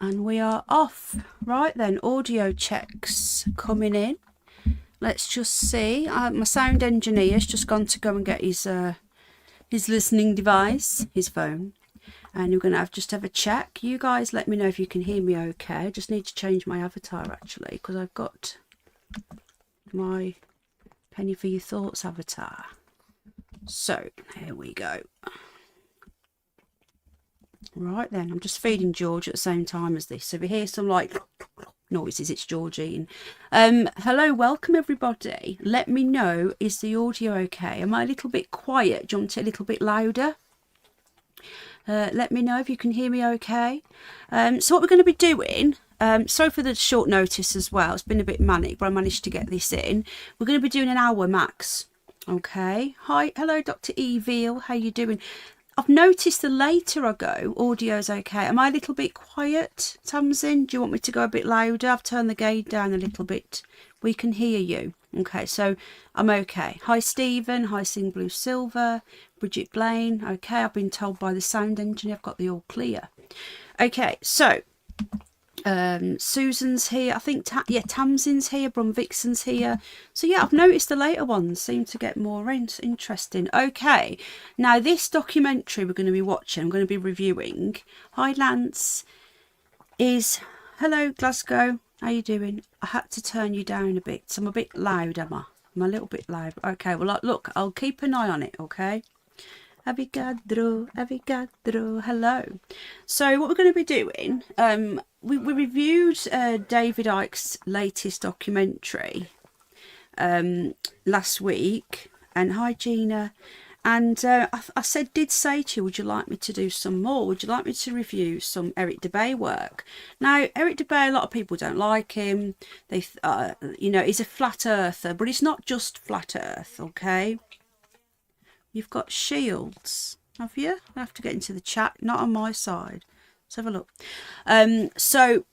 And we are off. Right then, audio checks coming in. Let's just see. My sound engineer's just gone to go and get his listening device, his phone. And we're going to just have a check. You guys let me know if you can hear me okay. I just need to change my avatar actually, because I've got my Penny for Your Thoughts avatar. So, here we go. Right then, I'm just feeding George at the same time as this. So if you hear some like noises, it's George eating. Hello, welcome everybody. Let me know, is the audio okay? Am I a little bit quiet? Do you want it a little bit louder? Let me know if you can hear me okay. So what we're going to be doing, sorry for the short notice as well, it's been a bit manic, but I managed to get this in. We're going to be doing an hour max. Okay. Hi, hello Dr. Evil, how you doing? I've noticed the later I go, audio's okay. Am I a little bit quiet, Tamsin? Do you want me to go a bit louder? I've turned the gain down a little bit. We can hear you. Okay, so I'm okay. Hi, Stephen. Hi, Sing Blue Silver. Bridget Blaine. Okay, I've been told by the sound engineer I've got the all clear. Okay, so Susan's here. I think, Tamsin's here. Brum Vixen's here. So yeah, I've noticed the later ones seem to get more interesting. Okay, now this documentary we're going to be watching, I'm going to be reviewing. Hi, Lance. Hello, Glasgow. How you doing? I had to turn you down a bit. So I'm a bit loud, am I? I'm a little bit loud. Okay, well, look, I'll keep an eye on it, okay? Avogadro, hello. So what we're going to be doing, we reviewed David Icke's latest documentary last week. And hi, Gina. And I did say to you, would you like me to do some more? Would you like me to review some Eric Dubay work? Now, Eric Dubay, a lot of people don't like him. They, he's a flat earther, but it's not just flat earth, okay? You've got shields, have you? I have to get into the chat, not on my side. Let's have a look. So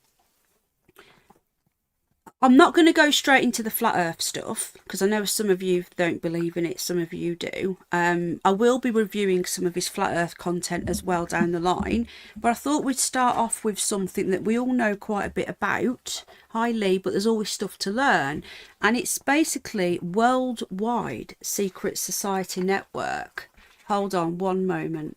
I'm not going to go straight into the flat earth stuff because I know some of you don't believe in it, some of you do. I will be reviewing some of his flat earth content as well down the line, but I thought we'd start off with something that we all know quite a bit about. Hi Lee, but there's always stuff to learn, and it's basically worldwide secret society network. Hold on one moment.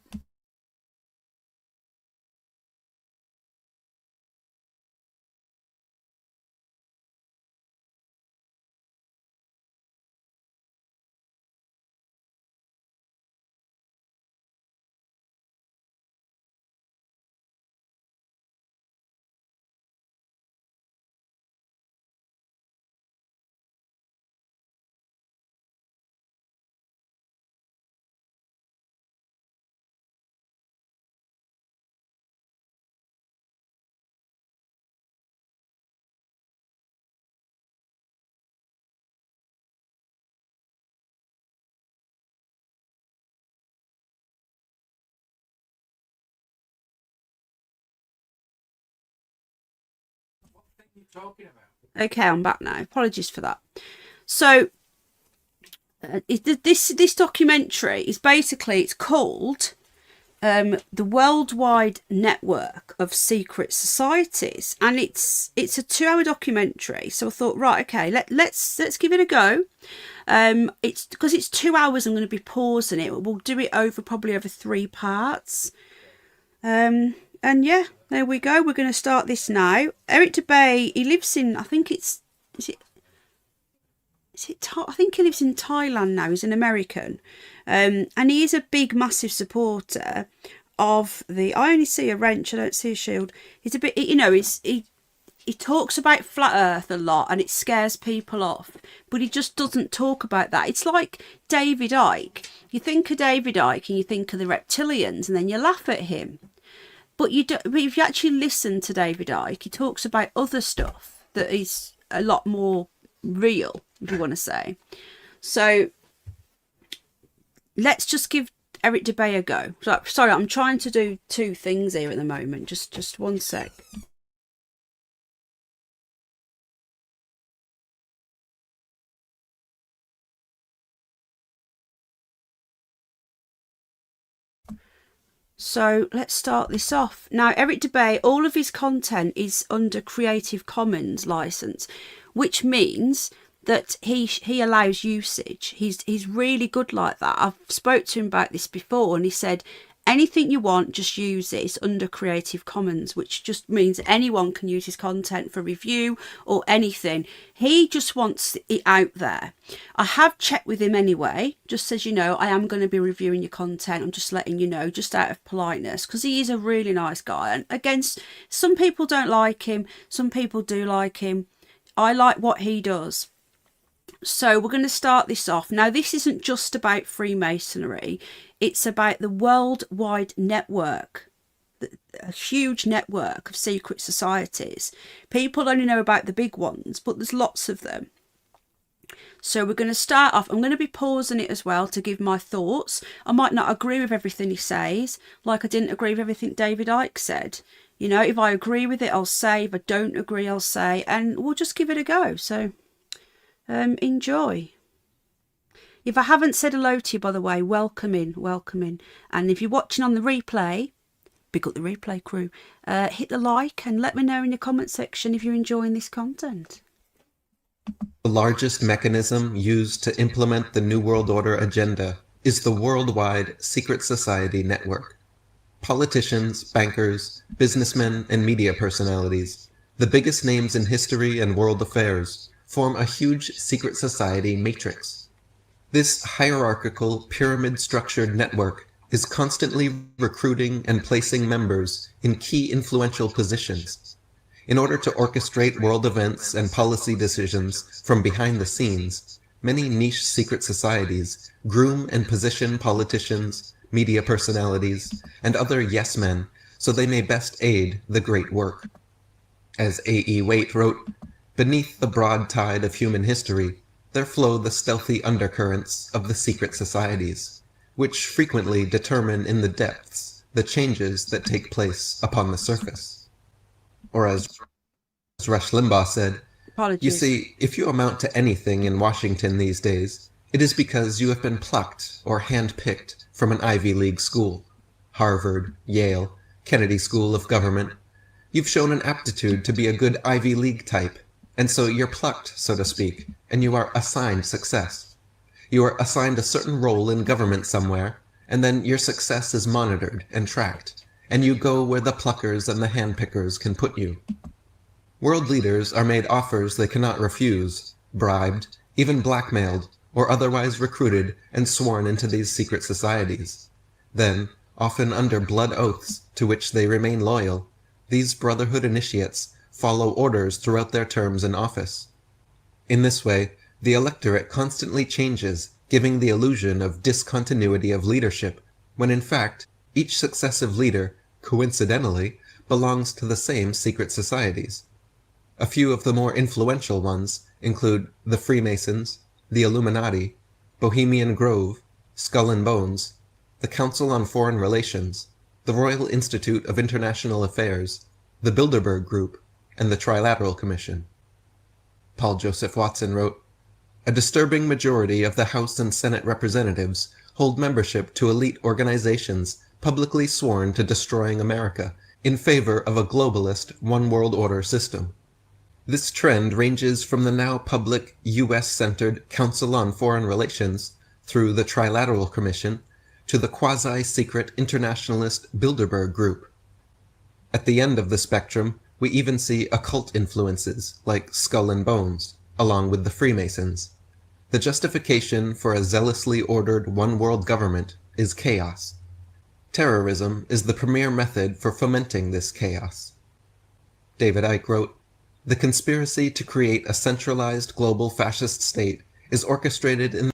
Talking about. Okay, I'm back now. Apologies for that. So this documentary is basically, it's called the Worldwide Network of Secret Societies, and it's a 2-hour documentary. So I thought, right, okay, let's give it a go. It's because it's 2 hours. I'm going to be pausing it. We'll do it probably over 3 parts. And yeah, there we go. We're going to start this now. Eric Dubay, he lives in, I think I think he lives in Thailand now. He's an American. And he is a big, massive supporter of I only see a wrench, I don't see a shield. He's a bit, he talks about flat earth a lot and it scares people off, but he just doesn't talk about that. It's like David Icke. You think of David Icke and you think of the reptilians and then you laugh at him. But if you actually listen to David Icke, he talks about other stuff that is a lot more real, if you want to say. So let's just give Eric Dubay a go. Sorry, I'm trying to do 2 things here at the moment. Just one sec. So let's start this off. Now, Eric Dubay, all of his content is under Creative Commons license, which means that he allows usage. He's really good like that. I've spoke to him about this before, and he said anything you want, just use it. It's under Creative Commons, which just means anyone can use his content for review or anything. He just wants it out there. I have checked with him anyway, just says, I am going to be reviewing your content. I'm just letting you know, just out of politeness, because he is a really nice guy. And again, some people don't like him, some people do like him. I like what he does. So we're going to start this off. Now, this isn't just about Freemasonry. It's about the worldwide network, a huge network of secret societies. People only know about the big ones, but there's lots of them. So we're going to start off. I'm going to be pausing it as well to give my thoughts. I might not agree with everything he says, like I didn't agree with everything David Icke said. If I agree with it, I'll say. If I don't agree, I'll say. And we'll just give it a go. So enjoy. If I haven't said hello to you, by the way, welcome in. And if you're watching on the replay, big up the replay crew, hit the like and let me know in the comment section if you're enjoying this content. The largest mechanism used to implement the New World Order agenda is the worldwide secret society network. Politicians, bankers, businessmen, and media personalities, the biggest names in history and world affairs, form a huge secret society matrix. This hierarchical, pyramid-structured network is constantly recruiting and placing members in key influential positions. In order to orchestrate world events and policy decisions from behind the scenes, many niche secret societies groom and position politicians, media personalities, and other yes-men so they may best aid the great work. As A.E. Waite wrote, "Beneath the broad tide of human history, there flow the stealthy undercurrents of the secret societies, which frequently determine in the depths the changes that take place upon the surface." Or as Rush Limbaugh said, Apologies. "You see, if you amount to anything in Washington these days, it is because you have been plucked or hand-picked from an Ivy League school. Harvard, Yale, Kennedy School of Government. You've shown an aptitude to be a good Ivy League type, and so you're plucked, so to speak, and you are assigned success. You are assigned a certain role in government somewhere, and then your success is monitored and tracked, and you go where the pluckers and the handpickers can put you. World leaders are made offers they cannot refuse, bribed, even blackmailed, or otherwise recruited and sworn into these secret societies. Then, often under blood oaths to which they remain loyal, these Brotherhood initiates follow orders throughout their terms in office. In this way, the electorate constantly changes, giving the illusion of discontinuity of leadership, when in fact, each successive leader, coincidentally, belongs to the same secret societies. A few of the more influential ones include the Freemasons, the Illuminati, Bohemian Grove, Skull and Bones, the Council on Foreign Relations, the Royal Institute of International Affairs, the Bilderberg Group, and the Trilateral Commission. Paul Joseph Watson wrote, "A disturbing majority of the House and Senate representatives hold membership to elite organizations publicly sworn to destroying America in favor of a globalist one-world order system. This trend ranges from the now public US-centered Council on Foreign Relations through the Trilateral Commission to the quasi-secret internationalist Bilderberg Group. At the end of the spectrum, we even see occult influences like Skull and Bones, along with the Freemasons. The justification for a zealously ordered one-world government is chaos. Terrorism is the premier method for fomenting this chaos." David Icke wrote, "The conspiracy to create a centralized global fascist state is orchestrated in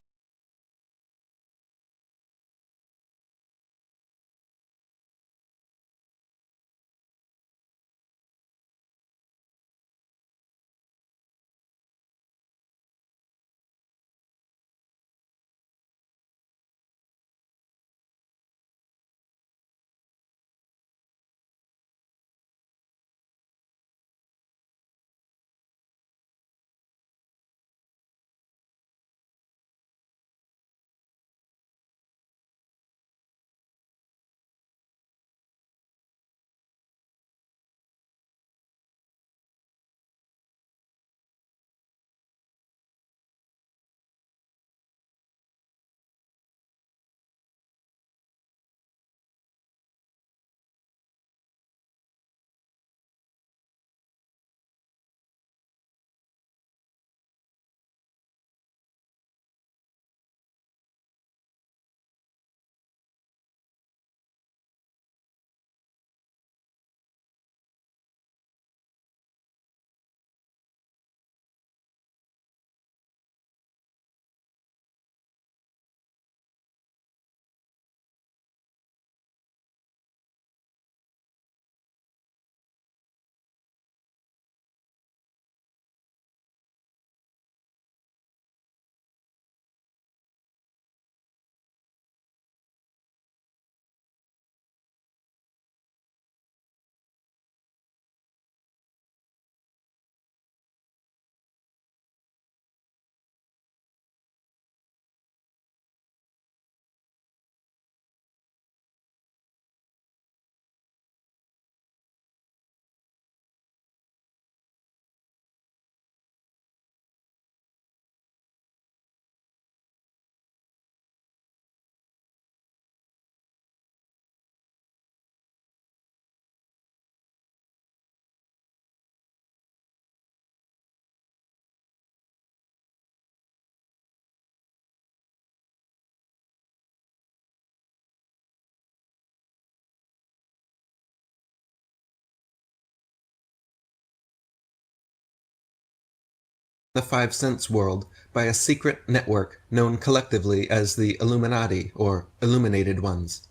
the Five Sense world by a secret network known collectively as the Illuminati, or Illuminated Ones.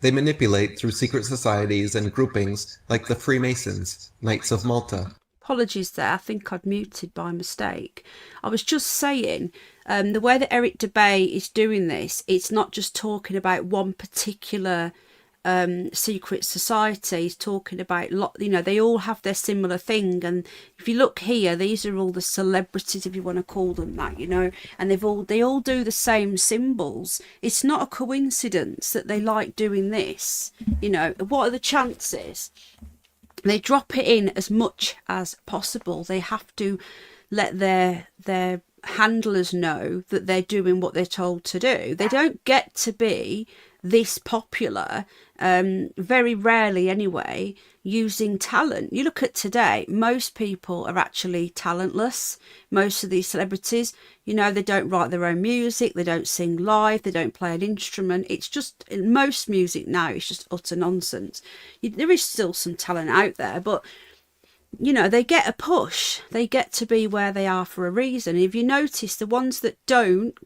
They manipulate through secret societies and groupings like the Freemasons, Knights of Malta. Apologies there, I think I'd muted by mistake. I was just saying, the way that Eric Dubay is doing this, it's not just talking about one particular secret society. He's talking about they all have their similar thing, and if you look here, these are all the celebrities, if you want to call them that, and they all do the same symbols. It's not a coincidence that they like doing this. What are the chances? They drop it in as much as possible. They have to let their handlers know that they're doing what they're told to do. They don't get to be this popular, very rarely anyway, using talent. You look at today, most people are actually talentless. Most of these celebrities, they don't write their own music, they don't sing live, they don't play an instrument. It's just, most music now is just utter nonsense. There is still some talent out there, but they get a push. They get to be where they are for a reason. And if you notice, the ones that don't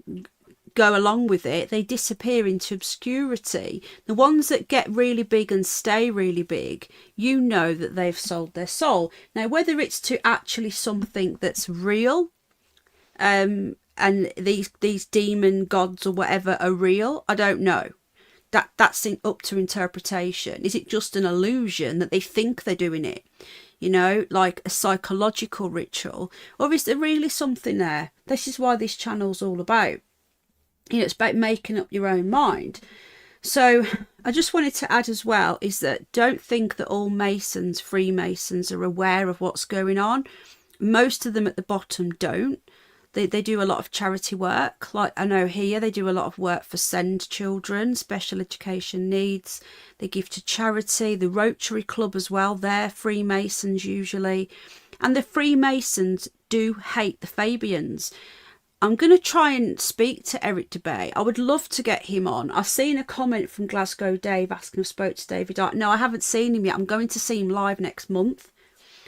go along with it, they disappear into obscurity. The ones that get really big and stay really big, that they've sold their soul. Now, whether it's to actually something that's real, and these demon gods or whatever are real, I don't know. That's up to interpretation. Is it just an illusion that they think they're doing it? Like a psychological ritual, or is there really something there? This is why this channel's all about. It's about making up your own mind. So I just wanted to add as well is that don't think that all Masons, Freemasons are aware of what's going on. Most of them at the bottom don't. They do a lot of charity work. Like I know here they do a lot of work for SEND children, special education needs. They give to charity. The Rotary Club as well, they're Freemasons usually. And the Freemasons do hate the Fabians. I'm going to try and speak to Eric Dubay. I would love to get him on. I've seen a comment from Glasgow Dave asking if I spoke to David. No, I haven't seen him yet. I'm going to see him live next month.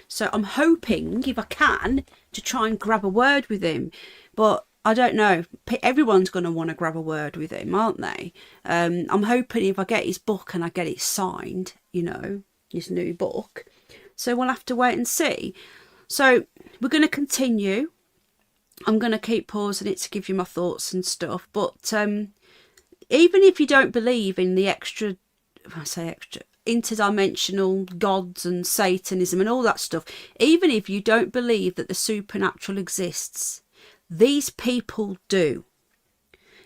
So I'm hoping, if I can, to try and grab a word with him. But I don't know. Everyone's going to want to grab a word with him, aren't they? I'm hoping if I get his book and I get it signed, his new book. So we'll have to wait and see. So we're going to continue. I'm going to keep pausing it to give you my thoughts and stuff. But even if you don't believe in the interdimensional gods and Satanism and all that stuff, even if you don't believe that the supernatural exists, these people do.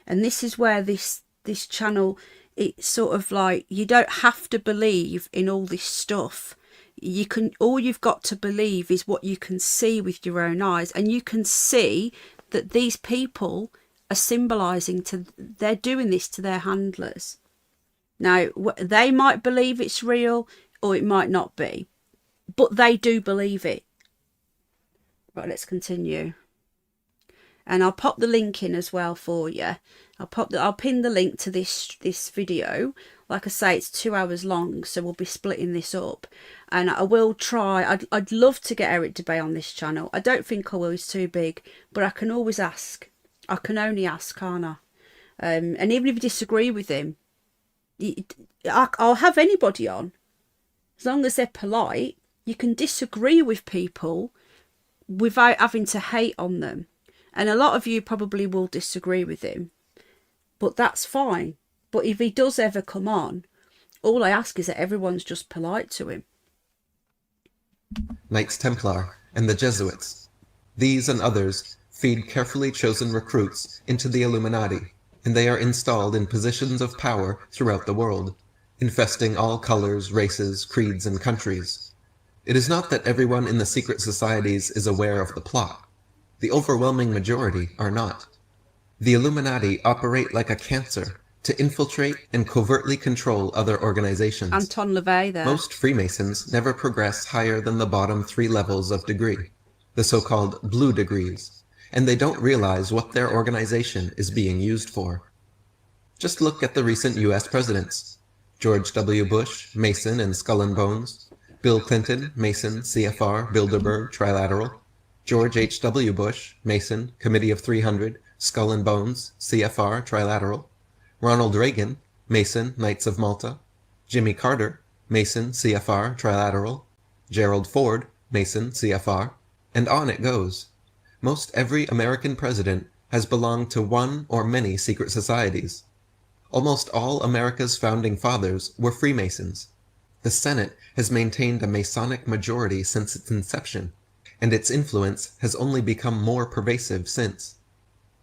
And this is where this channel, it's sort of like, you don't have to believe in all this stuff. All you've got to believe is what you can see with your own eyes, and you can see that these people are symbolizing they're doing this to their handlers. Now, they might believe it's real or it might not be, but they do believe it. Right, let's continue. And I'll pop the link in as well for you. I'll pin the link to this video. Like I say, it's 2 hours long, so we'll be splitting this up. And I will try. I'd love to get Eric Dubay on this channel. I don't think I will. He's too big, but I can always ask. I can only ask, can't I? And even if you disagree with him, I'll have anybody on, as long as they're polite. You can disagree with people without having to hate on them. And a lot of you probably will disagree with him, but that's fine. But if he does ever come on, all I ask is that everyone's just polite to him. Knights Templar and the Jesuits. These and others feed carefully chosen recruits into the Illuminati, and they are installed in positions of power throughout the world, infesting all colors, races, creeds, and countries. It is not that everyone in the secret societies is aware of the plot. The overwhelming majority are not. The Illuminati operate like a cancer to infiltrate and covertly control other organizations. Anton LaVey there. Most Freemasons never progress higher than the bottom 3 levels of degree, the so-called blue degrees, and they don't realize what their organization is being used for. Just look at the recent US presidents. George W. Bush, Mason and Skull and Bones. Bill Clinton, Mason, CFR, Bilderberg, Trilateral. George H.W. Bush, Mason, Committee of 300, Skull and Bones, CFR, Trilateral. Ronald Reagan, Mason, Knights of Malta. Jimmy Carter, Mason, CFR, Trilateral. Gerald Ford, Mason, CFR. And on it goes. Most every American president has belonged to one or many secret societies. Almost all America's founding fathers were Freemasons. The Senate has maintained a Masonic majority since its inception, and its influence has only become more pervasive since.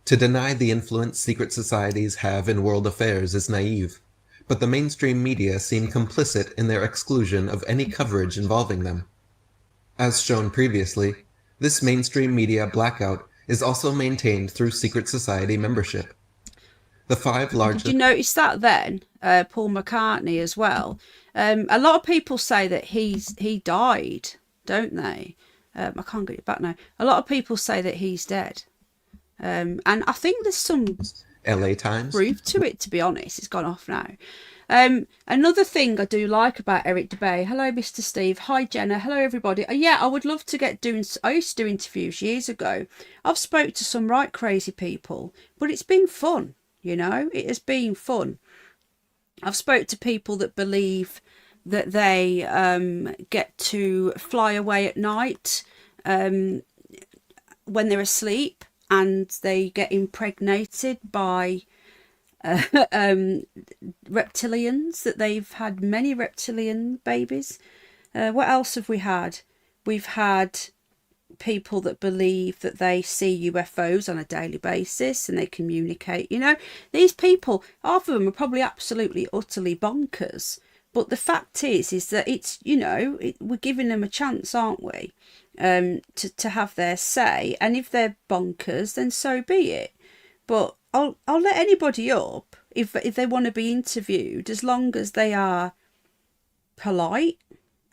To deny the influence secret societies have in world affairs is naive, but the mainstream media seem complicit in their exclusion of any coverage involving them. As shown previously, this mainstream media blackout is also maintained through secret society membership. The five largest... Did you notice that then? Paul McCartney as well. A lot of people say that he died, don't they? I can't get it back now. A lot of people say that he's dead. And I think there's some LA Times proof to it, to be honest. It's gone off now. Another thing I do like about Eric Dubay. Hello, Mr. Steve. Hi, Jenna. Hello, everybody. Yeah, I would love to get doing... I used to do interviews years ago. I've spoke to some right crazy people, but it's been fun, you know. It has been fun. I've spoke to people that believe that they get to fly away at night when they're asleep, and they get impregnated by reptilians, that they've had many reptilian babies. What else have we had? We've had people that believe that they see UFOs on a daily basis and they communicate. You know, these people, half of them are probably absolutely, utterly bonkers. But the fact is that it's, you know, we're giving them a chance, aren't we? To have their say. And if they're bonkers, then so be it. But I'll let anybody up if they want to be interviewed, as long as they are polite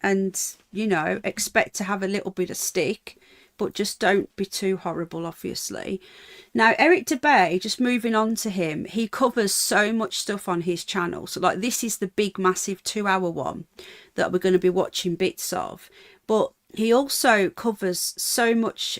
and, you know, expect to have a little bit of stick, but just don't be too horrible, obviously. Now, Eric Dubay, just moving on to him, he covers so much stuff on his channel. So, like, this is the big, massive 2-hour one that we're going to be watching bits of. But he also covers so much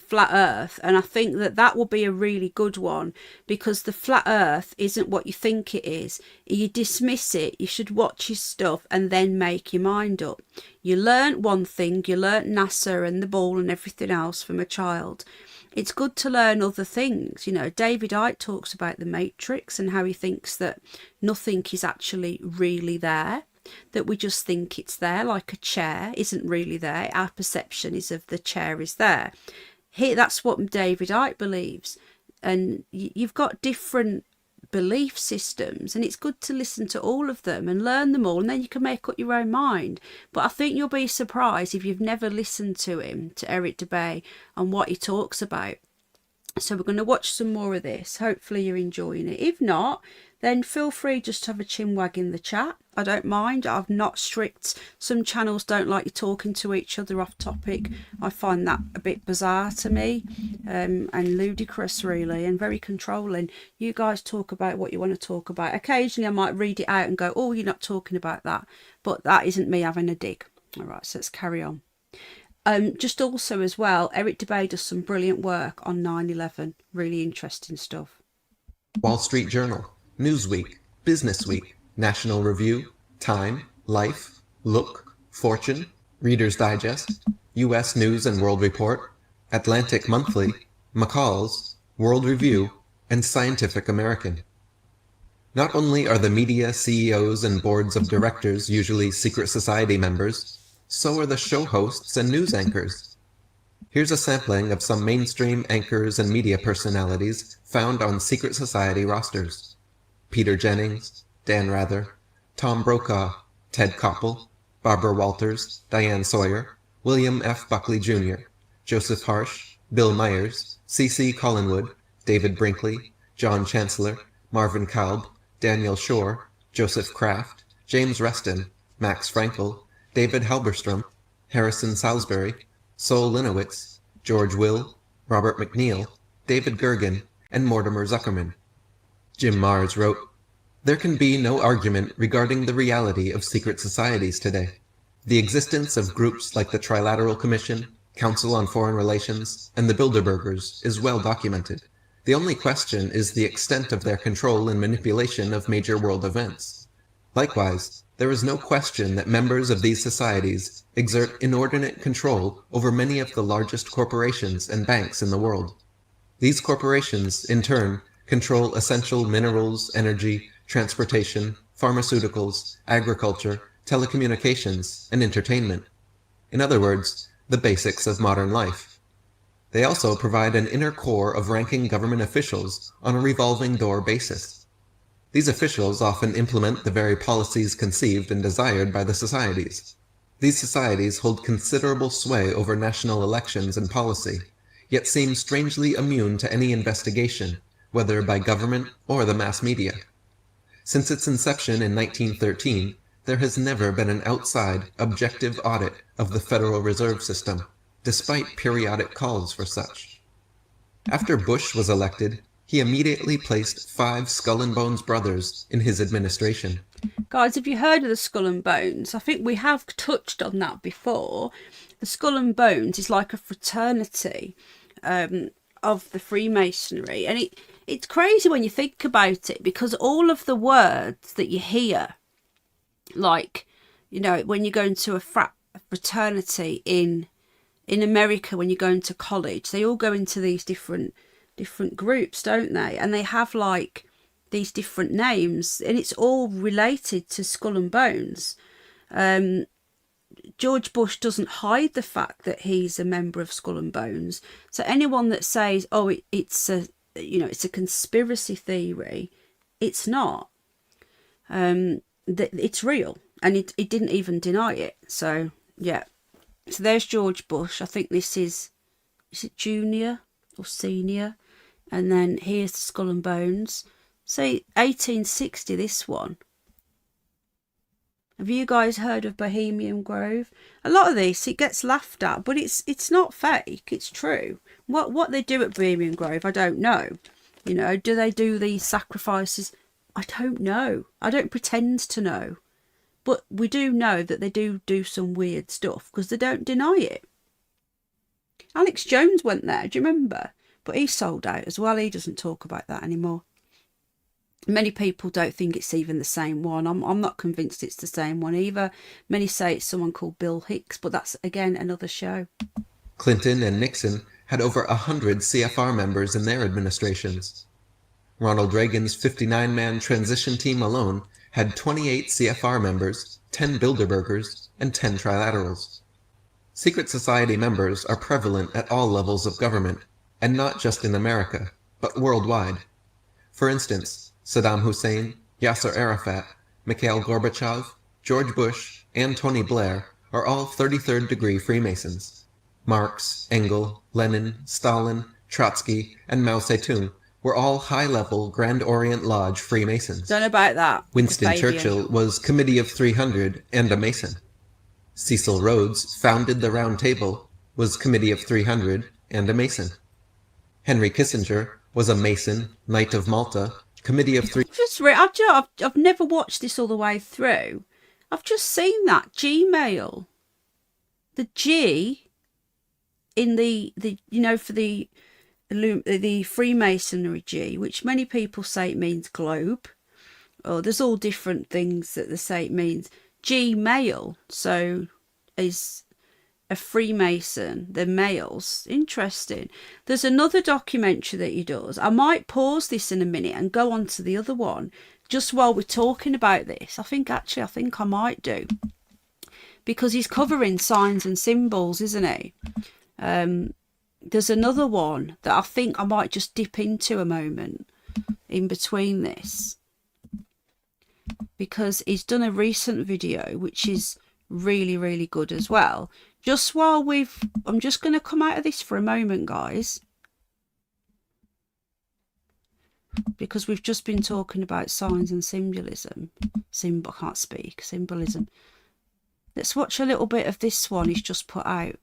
flat earth, and I think that will be a really good one, because the flat earth isn't what you think it is. You dismiss it. You should watch his stuff and then make your mind up. You learnt one thing, you learnt NASA and the ball and everything else from a child. It's good to learn other things. You know, David Icke talks about the Matrix and how he thinks that nothing is actually really there, that we just think it's there, like a chair isn't really there. Our perception is of the chair is there. That's what David Icke believes. And you've got different belief systems, and it's good to listen to all of them and learn them all, and then you can make up your own mind. But I think you'll be surprised if you've never listened to him, to Eric Dubay, and what he talks about. So we're going to watch some more of this. Hopefully you're enjoying it. If not, then feel free just to have a chinwag in the chat. I don't mind. I'm not strict. Some channels don't like you talking to each other off topic. I find that a bit bizarre to me, and ludicrous, really, and very controlling. You guys talk about what you want to talk about. Occasionally I might read it out and go, oh, you're not talking about that. But that isn't me having a dig. All right, so let's carry on. Just also as well, Eric Dubay does some brilliant work on 9/11. Really interesting stuff. Wall Street Journal, Newsweek, Business Week, National Review, Time, Life, Look, Fortune, Reader's Digest, U.S. News and World Report, Atlantic Monthly, McCall's, World Review, and Scientific American. Not only are the media CEOs and boards of directors usually secret society members, so are the show hosts and news anchors. Here's a sampling of some mainstream anchors and media personalities found on secret society rosters. Peter Jennings, Dan Rather, Tom Brokaw, Ted Koppel, Barbara Walters, Diane Sawyer, William F. Buckley Jr., Joseph Harsh, Bill Myers, C.C. Collinwood, David Brinkley, John Chancellor, Marvin Kalb, Daniel Shore, Joseph Kraft, James Reston, Max Frankel, David Halberstrom, Harrison Salisbury, Sol Linowitz, George Will, Robert McNeil, David Gergen, and Mortimer Zuckerman. Jim Marrs wrote, "There can be no argument regarding the reality of secret societies today. The existence of groups like the Trilateral Commission, Council on Foreign Relations, and the Bilderbergers is well documented. The only question is the extent of their control and manipulation of major world events. Likewise, there is no question that members of these societies exert inordinate control over many of the largest corporations and banks in the world. These corporations, in turn, control essential minerals, energy, transportation, pharmaceuticals, agriculture, telecommunications, and entertainment. In other words, the basics of modern life. They also provide an inner core of ranking government officials on a revolving door basis. These officials often implement the very policies conceived and desired by the societies. These societies hold considerable sway over national elections and policy, yet seem strangely immune to any investigation, whether by government or the mass media. Since its inception in 1913, there has never been an outside, objective audit of the Federal Reserve System, despite periodic calls for such. After Bush was elected, he immediately placed 5 Skull and Bones brothers in his administration. Guys, have you heard of the Skull and Bones? I think we have touched on that before. The Skull and Bones is like a fraternity of the Freemasonry, and it's crazy when you think about it, because all of the words that you hear, like, you know, when you go into a fraternity in America, when you go into college, they all go into these different groups, don't they? And they have like these different names, and it's all related to Skull and Bones. George Bush doesn't hide the fact that he's a member of Skull and Bones. So anyone that says, oh, it's a conspiracy theory, it's not. It's real, and it didn't even deny it. So yeah, so there's George Bush. I think this is it junior or senior, and then here's the Skull and Bones. See, 1860, this one. Have you guys heard of Bohemian Grove? A lot of this, it gets laughed at, but it's not fake, it's true. What they do at Bohemian Grove, I don't know. You know, do they do these sacrifices? I don't know. I don't pretend to know. But we do know that they do some weird stuff, because they don't deny it. Alex Jones went there, do you remember? But he sold out as well. He doesn't talk about that anymore. Many people don't think it's even the same one. I'm not convinced it's the same one either. Many say it's someone called Bill Hicks, but that's, again, another show. Clinton and Nixon had over 100 CFR members in their administrations. Ronald Reagan's 59-man transition team alone had 28 CFR members, 10 Bilderbergers, and 10 trilaterals. Secret society members are prevalent at all levels of government, and not just in America, but worldwide. For instance, Saddam Hussein, Yasser Arafat, Mikhail Gorbachev, George Bush, and Tony Blair are all 33rd degree Freemasons. Marx, Engels, Lenin, Stalin, Trotsky, and Mao Zedong were all high-level Grand Orient Lodge Freemasons. Don't know about that. Winston Churchill was Committee of 300 and a Mason. Cecil Rhodes founded the Round Table, was Committee of 300 and a Mason. Henry Kissinger was a Mason, Knight of Malta, Committee of 3... I've never watched this all the way through. I've just seen that Gmail. The G in the you know, for the Freemasonry G, which many people say it means globe. Or there's all different things that they say it means. Gmail, so is a Freemason, the males. Interesting. There's another documentary that he does. I might pause this in a minute and go on to the other one just while we're talking about this. I think I might do, because he's covering signs and symbols, isn't he? There's another one that I think I might just dip into a moment in between this, because he's done a recent video which is really, really good as well. Just while I'm just going to come out of this for a moment, guys, because we've just been talking about signs and symbolism. I can't speak. Symbolism. Let's watch a little bit of this one he's just put out.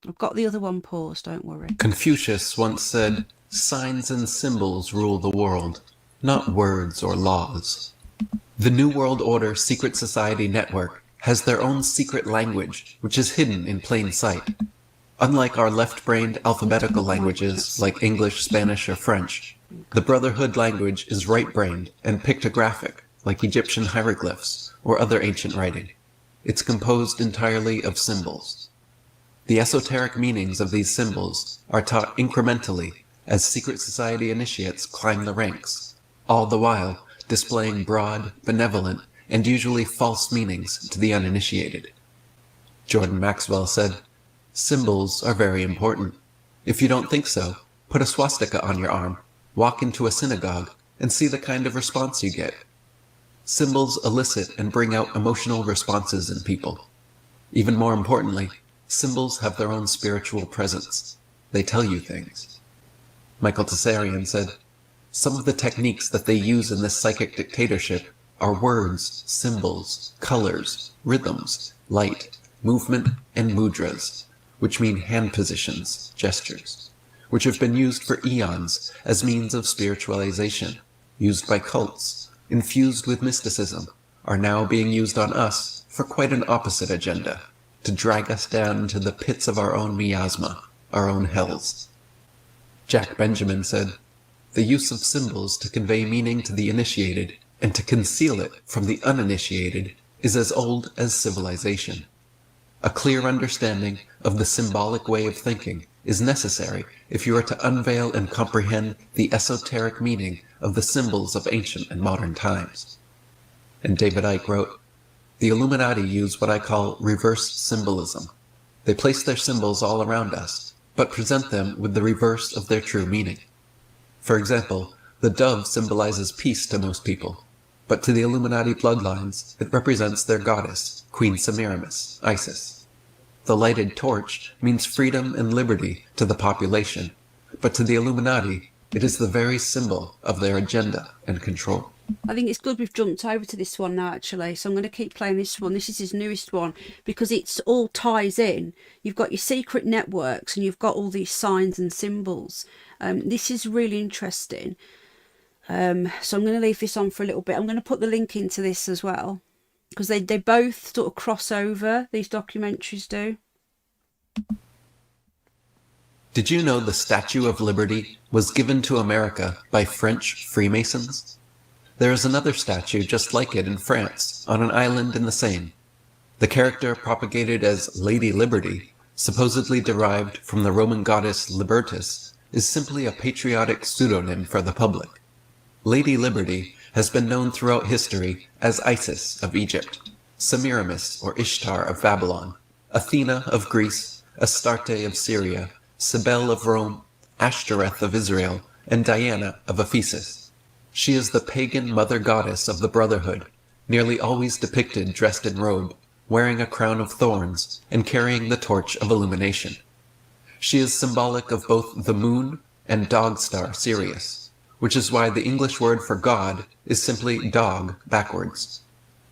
I've got the other one paused, don't worry. Confucius once said, "Signs and symbols rule the world, not words or laws." The New World Order Secret Society Network has their own secret language, which is hidden in plain sight. Unlike our left-brained alphabetical languages like English, Spanish, or French, the Brotherhood language is right-brained and pictographic, like Egyptian hieroglyphs or other ancient writing. It's composed entirely of symbols. The esoteric meanings of these symbols are taught incrementally as secret society initiates climb the ranks, all the while displaying broad, benevolent, and usually false meanings to the uninitiated. Jordan Maxwell said, "Symbols are very important. If you don't think so, put a swastika on your arm, walk into a synagogue, and see the kind of response you get. Symbols elicit and bring out emotional responses in people. Even more importantly, symbols have their own spiritual presence. They tell you things." Michael Tessarian said, "Some of the techniques that they use in this psychic dictatorship are words, symbols, colors, rhythms, light, movement, and mudras, which mean hand positions, gestures, which have been used for eons as means of spiritualization, used by cults, infused with mysticism, are now being used on us for quite an opposite agenda, to drag us down into the pits of our own miasma, our own hells." Jack Benjamin said, "The use of symbols to convey meaning to the initiated and to conceal it from the uninitiated is as old as civilization. A clear understanding of the symbolic way of thinking is necessary if you are to unveil and comprehend the esoteric meaning of the symbols of ancient and modern times." And David Icke wrote, "The Illuminati use what I call reverse symbolism. They place their symbols all around us, but present them with the reverse of their true meaning. For example, the dove symbolizes peace to most people, but to the Illuminati bloodlines, it represents their goddess, Queen Semiramis, Isis. The lighted torch means freedom and liberty to the population, but to the Illuminati, it is the very symbol of their agenda and control." I think it's good we've jumped over to this one now, actually. So I'm going to keep playing this one. This is his newest one because it's all ties in. You've got your secret networks and you've got all these signs and symbols. This is really interesting. So I'm going to leave this on for a little bit. I'm going to put the link into this as well because they both sort of cross over, these documentaries do. Did you know the Statue of Liberty was given to America by French Freemasons? There is another statue just like it in France, on an island in the Seine. The character propagated as Lady Liberty, supposedly derived from the Roman goddess Libertas, is simply a patriotic pseudonym for the public. Lady Liberty has been known throughout history as Isis of Egypt, Semiramis or Ishtar of Babylon, Athena of Greece, Astarte of Syria, Cybele of Rome, Ashtoreth of Israel, and Diana of Ephesus. She is the pagan mother goddess of the Brotherhood, nearly always depicted dressed in robe, wearing a crown of thorns, and carrying the torch of illumination. She is symbolic of both the moon and dog star Sirius, which is why the English word for God is simply dog backwards.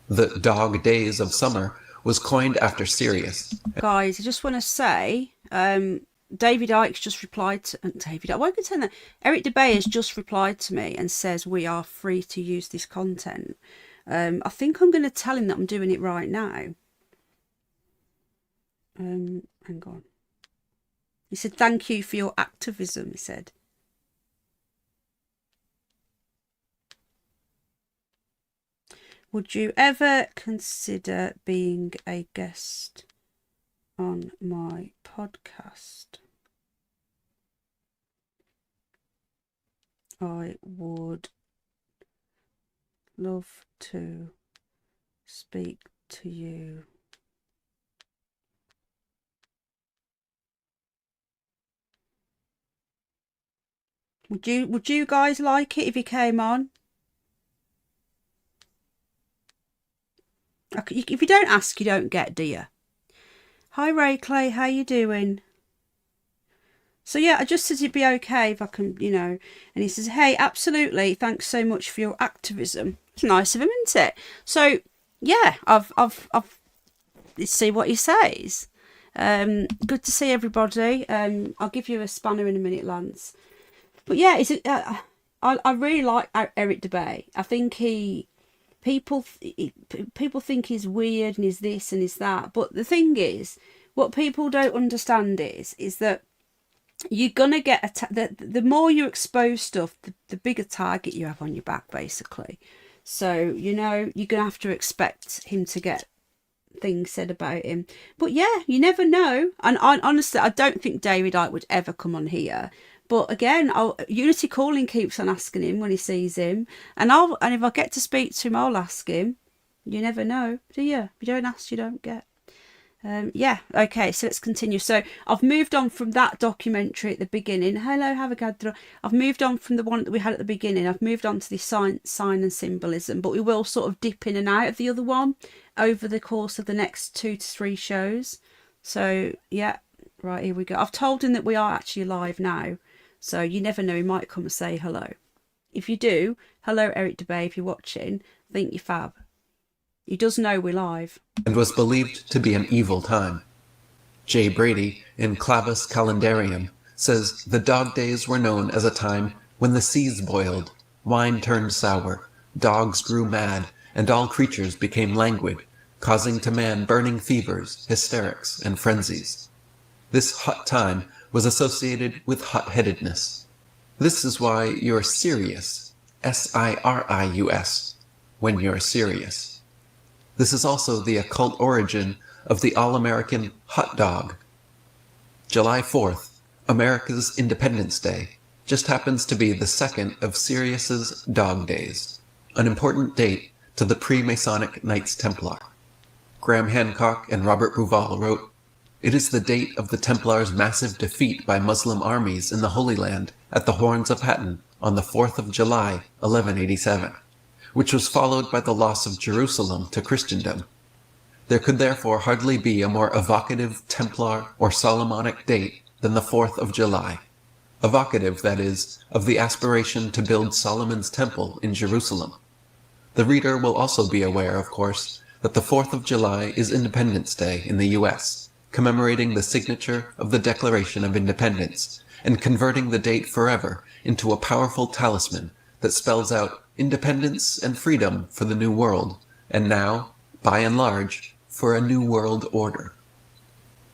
The dog days of summer was coined after Sirius. Guys, I just want to say, David Icke's just replied to Eric Dubay has just replied to me and says we are free to use this content. I think I'm going to tell him that I'm doing it right now. Hang on. He said, "Thank you for your activism," he said. "Would you ever consider being a guest on my podcast? I would love to speak to you." Would you guys like it if he came on? If you don't ask, you don't get, do you? Hi Ray Clay, how you doing? So yeah, I just said it'd be okay if I can, and he says, "Hey, absolutely, thanks so much for your activism." It's nice of him, isn't it? So yeah, I've let's see what he says. Good to see everybody. I'll give you a spanner in a minute, Lance. But yeah, I really like Eric Dubay. I think he people think he's weird and he's this and he's that. But the thing is, what people don't understand is that you're gonna get the more you expose stuff, the bigger target you have on your back, basically. So you know you're gonna have to expect him to get things said about him. But yeah, you never know. And honestly, I don't think David Icke would ever come on here. But again, Unity Calling keeps on asking him when he sees him, and if I get to speak to him, I'll ask him. You never know, do you? If you don't ask, you don't get. Yeah, okay, so let's continue. So I've moved on from that documentary at the beginning. Hello, Havagadra. I've moved on from the one that we had at the beginning. I've moved on to the sign and symbolism, but we will sort of dip in and out of the other one over the course of the next 2 to 3 shows. So yeah, right, here we go. I've told him that we are actually live now, so you never know, he might come and say hello. If you do, hello Eric Dubay, if you're watching, I think you're fab. He does know we're live. And was believed to be an evil time. J. Brady, in Clavis Calendarium, says the dog days were known as a time when the seas boiled, wine turned sour, dogs grew mad, and all creatures became languid, causing to man burning fevers, hysterics, and frenzies. This hot time was associated with hot-headedness. This is why you're serious, S-I-R-I-U-S, when you're serious. This is also the occult origin of the all-American hot dog. July 4th, America's Independence Day, just happens to be the second of Sirius's Dog Days, an important date to the pre-Masonic Knights Templar. Graham Hancock and Robert Bouval wrote, "It is the date of the Templars' massive defeat by Muslim armies in the Holy Land at the Horns of Hattin on the 4th of July, 1187. Which was followed by the loss of Jerusalem to Christendom. There could therefore hardly be a more evocative Templar or Solomonic date than the 4th of July. Evocative, that is, of the aspiration to build Solomon's temple in Jerusalem. The reader will also be aware, of course, that the 4th of July is Independence Day in the U.S., commemorating the signature of the Declaration of Independence, and converting the date forever into a powerful talisman that spells out independence and freedom for the New World, and now, by and large, for a New World Order.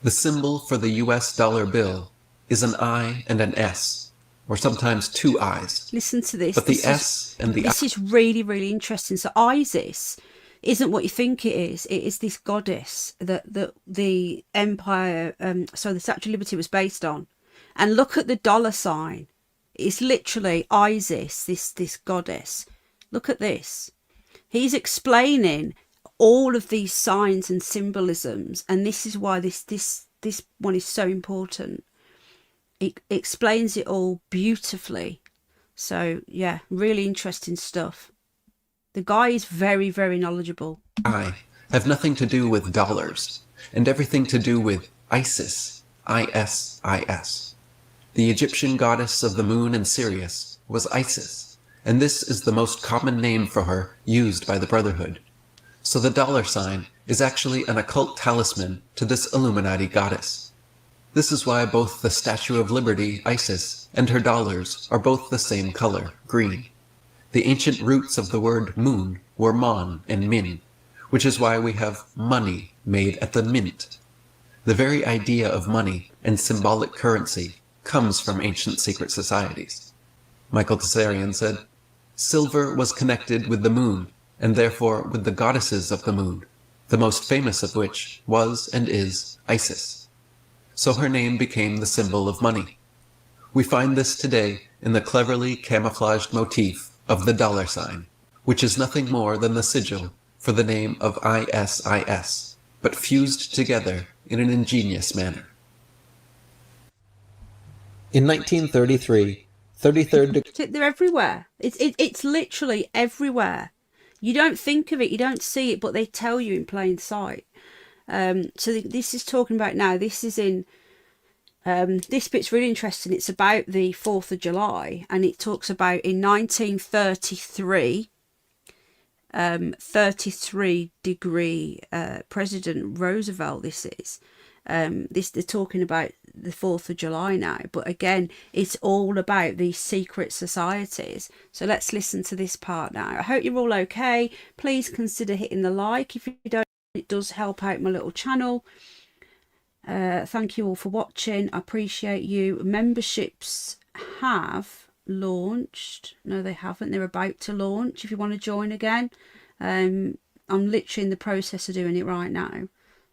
The symbol for the US dollar bill is an I and an S, or sometimes 2 I's. Listen to this. But the S and the I... This is really, really interesting. So Isis isn't what you think it is. It is this goddess that the empire, the Statue of Liberty was based on. And look at the dollar sign. It's literally Isis, this goddess. Look at this. He's explaining all of these signs and symbolisms, and this is why this one is so important. It explains it all beautifully. So yeah, really interesting stuff. The guy is very, very knowledgeable. I have nothing to do with dollars, and everything to do with Isis, I-S-I-S. The Egyptian goddess of the moon and Sirius was Isis, and this is the most common name for her used by the Brotherhood. So the dollar sign is actually an occult talisman to this Illuminati goddess. This is why both the Statue of Liberty, Isis, and her dollars are both the same color, green. The ancient roots of the word moon were mon and min, which is why we have money made at the mint. The very idea of money and symbolic currency comes from ancient secret societies. Michael Tsarian said, "Silver was connected with the moon, and therefore with the goddesses of the moon, the most famous of which was and is Isis. So her name became the symbol of money. We find this today in the cleverly camouflaged motif of the dollar sign, which is nothing more than the sigil for the name of ISIS, but fused together in an ingenious manner." In 1933, 33rd They're everywhere. It's literally everywhere. You don't think of it, you don't see it, but they tell you in plain sight. So this is talking about now. This is in this bit's really interesting. It's about the 4th of July, and it talks about in 1933, 33-degree President Roosevelt. This is they're talking about the 4th of July now. But again, it's all about these secret societies. So let's listen to this part now. I hope you're all okay. Please consider hitting the like. If you don't, it does help out my little channel. Thank you all for watching. I appreciate you. Memberships have launched. No, they haven't. They're about to launch if you want to join again. I'm literally in the process of doing it right now.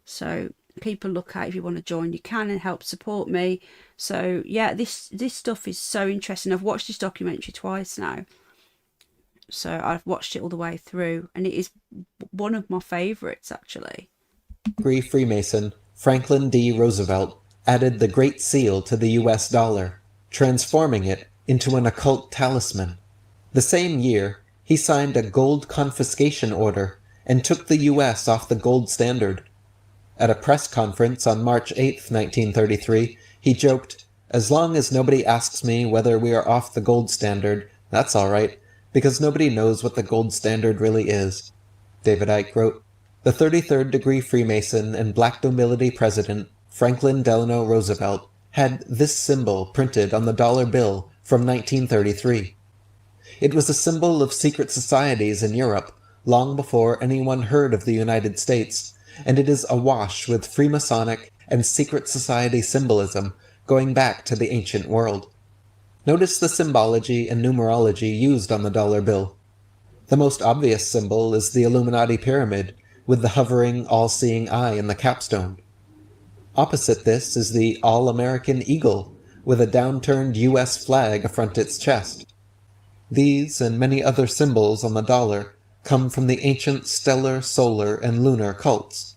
So keep a lookout. If you want to join, you can, and help support me. So yeah, this stuff is so interesting. I've watched this documentary twice now. So I've watched it all the way through, and it is one of my favorites, actually. Degree Freemason Franklin D. Roosevelt added the Great Seal to the US dollar, transforming it into an occult talisman. The same year, he signed a gold confiscation order and took the US off the gold standard. At a press conference on March 8, 1933, he joked, "As long as nobody asks me whether we are off the gold standard, that's all right, because nobody knows what the gold standard really is." David Icke wrote, "The 33rd degree Freemason and Black Nobility President, Franklin Delano Roosevelt, had this symbol printed on the dollar bill from 1933. It was a symbol of secret societies in Europe long before anyone heard of the United States, and it is awash with Freemasonic and secret society symbolism going back to the ancient world. Notice the symbology and numerology used on the dollar bill. The most obvious symbol is the Illuminati pyramid, with the hovering, all-seeing eye in the capstone. Opposite this is the All-American Eagle, with a downturned U.S. flag affront its chest. These and many other symbols on the dollar come from the ancient stellar, solar, and lunar cults.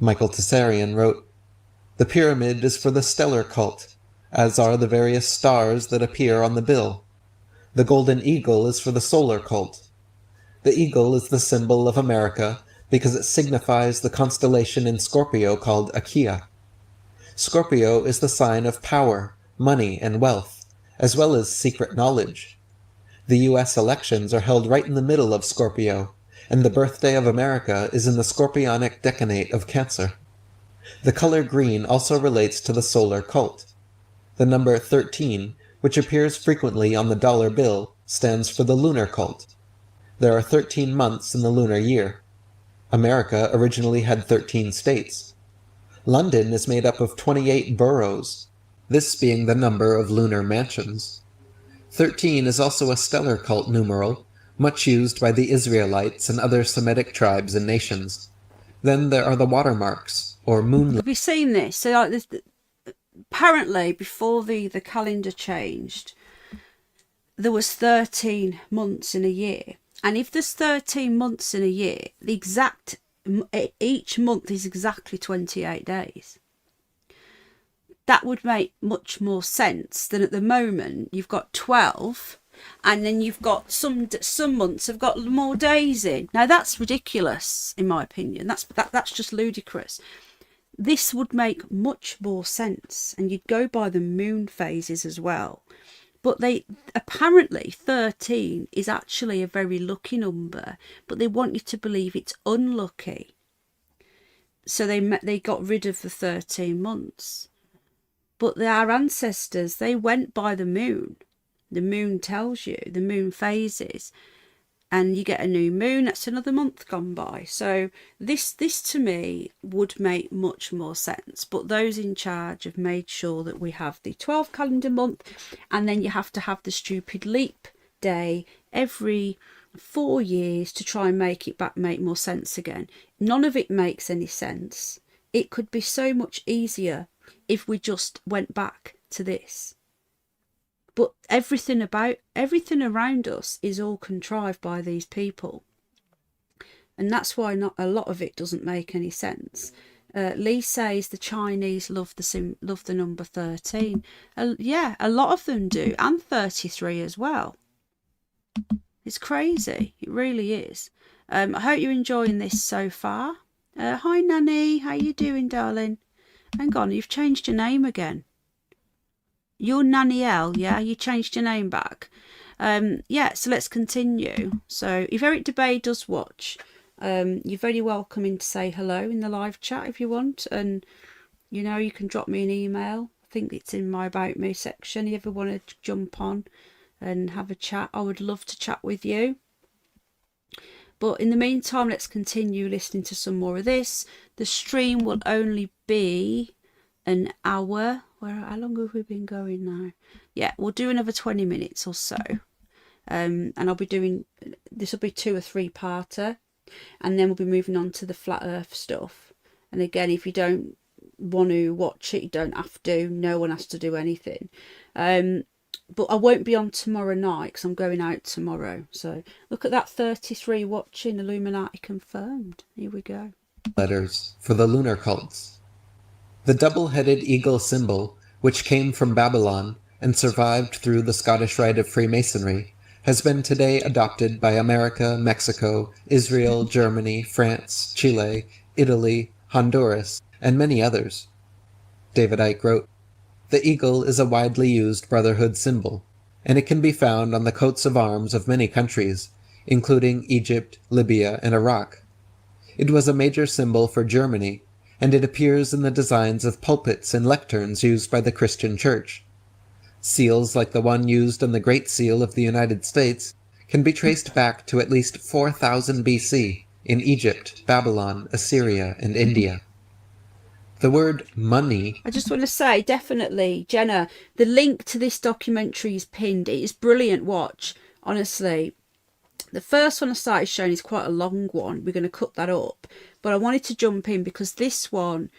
Michael Tessarian wrote, "The pyramid is for the stellar cult, as are the various stars that appear on the bill. The golden eagle is for the solar cult. The eagle is the symbol of America because it signifies the constellation in Scorpio called Achaea. Scorpio is the sign of power, money, and wealth, as well as secret knowledge. The U.S. elections are held right in the middle of Scorpio, and the birthday of America is in the scorpionic decanate of Cancer. The color green also relates to the solar cult. The number 13, which appears frequently on the dollar bill, stands for the lunar cult. There are 13 months in the lunar year. America originally had 13 states. London is made up of 28 boroughs, this being the number of lunar mansions. 13 is also a stellar cult numeral, much used by the Israelites and other Semitic tribes and nations. Then there are the watermarks, or moon. Have you seen this? So like this, apparently before the calendar changed, there was 13 months in a year. And if there's 13 months in a year, each month is exactly 28 days. That would make much more sense than at the moment you've got 12, and then you've got some months have got more days in. Now that's ridiculous, in my opinion. That's just ludicrous. This would make much more sense, and you'd go by the moon phases as well. But apparently 13 is actually a very lucky number, but they want you to believe it's unlucky. So they got rid of the 13 months. But our ancestors, they went by the moon. The moon tells you, the moon phases. And you get a new moon, that's another month gone by. So this to me would make much more sense. But those in charge have made sure that we have the 12 calendar month, and then you have to have the stupid leap day every 4 years to try and make more sense again. None of it makes any sense. It could be so much easier if we just went back to this. But everything around us is all contrived by these people. And that's why not a lot of it doesn't make any sense. Lee says the Chinese love the number 13. Yeah, a lot of them do, and 33 as well. It's crazy. It really is. I hope you're enjoying this so far. Hi, Nanny. How you doing, darling? Hang on, you've changed your name again. You're Nanielle, yeah? You changed your name back. Yeah, so let's continue. So if Eric Dubay does watch, you're very welcome in to say hello in the live chat if you want. And, you know, you can drop me an email think it's in my About Me section. You ever want to jump on and have a chat, I would love to chat with you. But in the meantime, let's continue listening to some more of this. The stream will only be an hour. How long have we been going now? Yeah, we'll do another 20 minutes or so. And I'll be doing, this will be 2 or 3 parter. And then we'll be moving on to the flat earth stuff. And again, if you don't want to watch it, you don't have to. No one has to do anything. But I won't be on tomorrow night because I'm going out tomorrow. So look at that, 33 watching, Illuminati confirmed. Here we go. Letters for the lunar cults. The double-headed eagle symbol, which came from Babylon and survived through the Scottish Rite of Freemasonry, has been today adopted by America, Mexico, Israel, Germany, France, Chile, Italy, Honduras, and many others. David Icke wrote, "The eagle is a widely used brotherhood symbol, and it can be found on the coats of arms of many countries, including Egypt, Libya, and Iraq. It was a major symbol for Germany, and it appears in the designs of pulpits and lecterns used by the Christian Church. Seals like the one used on the Great Seal of the United States can be traced back to at least 4000 BC in Egypt, Babylon, Assyria, and India." The word money... I just want to say, definitely, Jenna, the link to this documentary is pinned. It is brilliant watch, honestly. The first one I started showing is quite a long one. We're going to cut that up. But I wanted to jump in because this one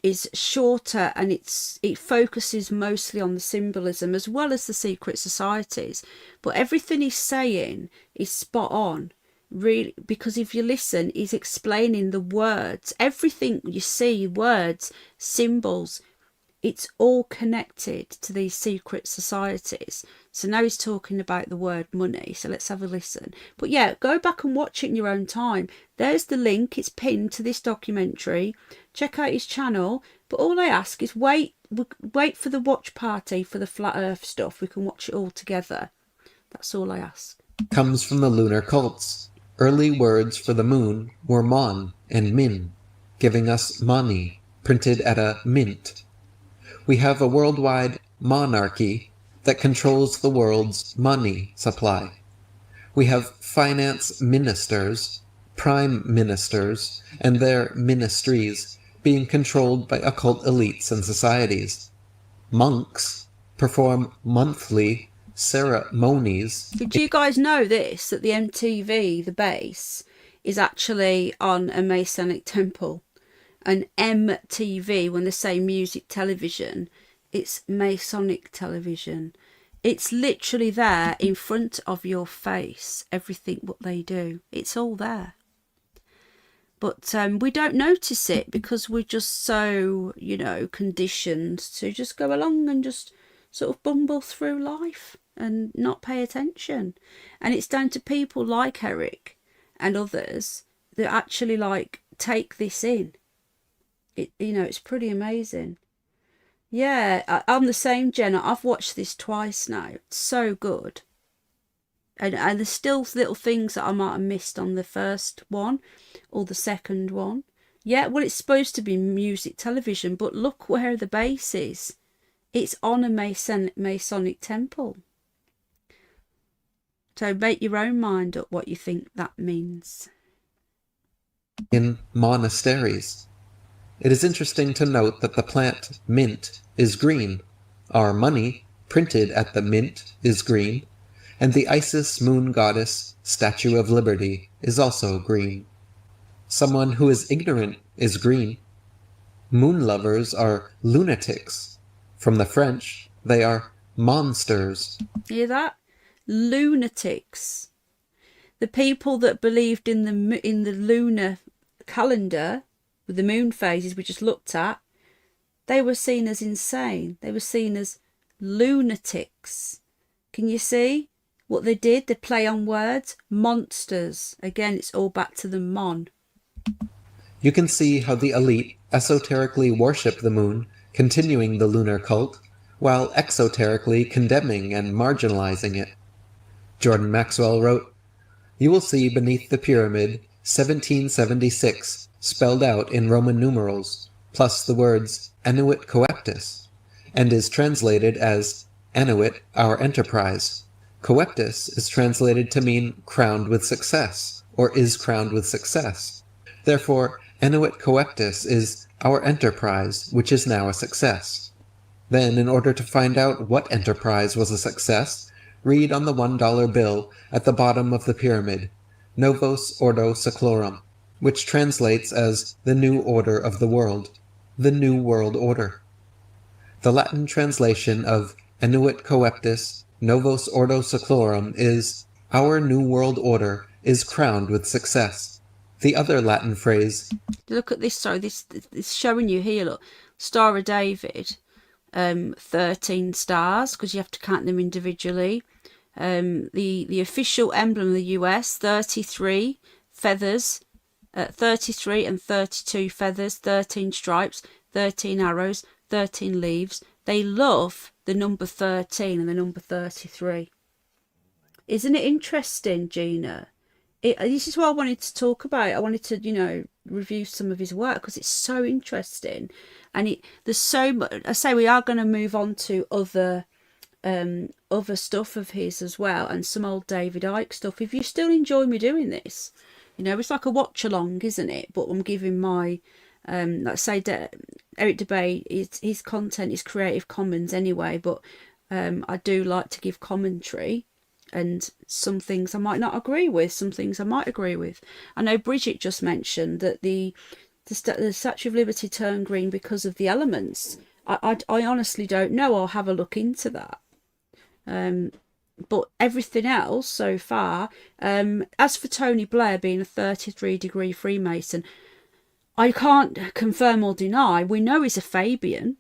is shorter and it focuses mostly on the symbolism as well as the secret societies. But everything he's saying is spot on. Really, because if you listen, he's explaining the words, everything you see, words, symbols, it's all connected to these secret societies. So now he's talking about the word money, so let's have a listen. But yeah, go back and watch it in your own time. There's the link, it's pinned to this documentary. Check out his channel, but all I ask is wait for the watch party for the flat earth stuff. We can watch it all together. That's all I ask. Comes from the lunar cults. Early words for the moon were mon and min, giving us mani, printed at a mint. We have a worldwide monarchy that controls the world's money supply. We have finance ministers, prime ministers, and their ministries being controlled by occult elites and societies. Monks perform monthly ceremonies. Did you guys know this, that the MTV, the base, is actually on a Masonic temple? An MTV, when they say music television, it's Masonic television. It's literally there in front of your face, everything what they do. It's all there. But we don't notice it because we're just so, conditioned to just go along and just sort of bumble through life and not pay attention. And it's down to people like Eric and others that actually take this in. It's pretty amazing. Yeah, I'm the same, Jenna. I've watched this twice now. It's so good. And there's still little things that I might have missed on the first one or the second one. Yeah, well, it's supposed to be music television, but look where the base is. It's on a Masonic temple. So make your own mind up what you think that means. In monasteries. It is interesting to note that the plant mint is green, our money, printed at the mint, is green, and the Isis moon goddess Statue of Liberty is also green. Someone who is ignorant is green. Moon lovers are lunatics. From the French, they are monsters. Hear that? Lunatics. The people that believed in the lunar calendar, with the moon phases we just looked at, they were seen as insane. They were seen as lunatics. Can you see what they did? They play on words. Monsters. Again, it's all back to the mon. You can see how the elite esoterically worship the moon, continuing the lunar cult, while exoterically condemning and marginalizing it. Jordan Maxwell wrote, "You will see beneath the pyramid 1776 spelled out in Roman numerals, plus the words Annuit Coeptus, and is translated as Annuit, our enterprise. Coeptus is translated to mean crowned with success, or is crowned with success. Therefore, Annuit Coeptus is our enterprise, which is now a success. Then, in order to find out what enterprise was a success, read on the $1 bill at the bottom of the pyramid, Novos Ordo Seclorum, which translates as the new order of the world, the new world order. The Latin translation of Annuit Coeptus Novos Ordo Seclorum is our new world order is crowned with success. The other Latin phrase, look at this, sorry, this showing you here, look, Star of David, 13 stars, because you have to count them individually. The official emblem of the US, 33 feathers, 33 and 32 feathers, 13 stripes, 13 arrows, 13 leaves. They love the number 13 and the number 33. Isn't it interesting, Gina? This is what I wanted to talk about. I wanted to, review some of his work because it's so interesting. And there's so much. I say we are going to move on to other stuff of his as well, and some old David Icke stuff. If you still enjoy me doing this, it's like a watch along, isn't it? But I'm giving my let's say Eric Dubay, his content is Creative Commons anyway, but I do like to give commentary, and some things I might not agree with, some things I might agree with. I know Bridget just mentioned that the Statue of Liberty turned green because of the elements. I honestly don't know. I'll have a look into that. But everything else so far, as for Tony Blair being a 33-degree Freemason, I can't confirm or deny. We know he's a Fabian,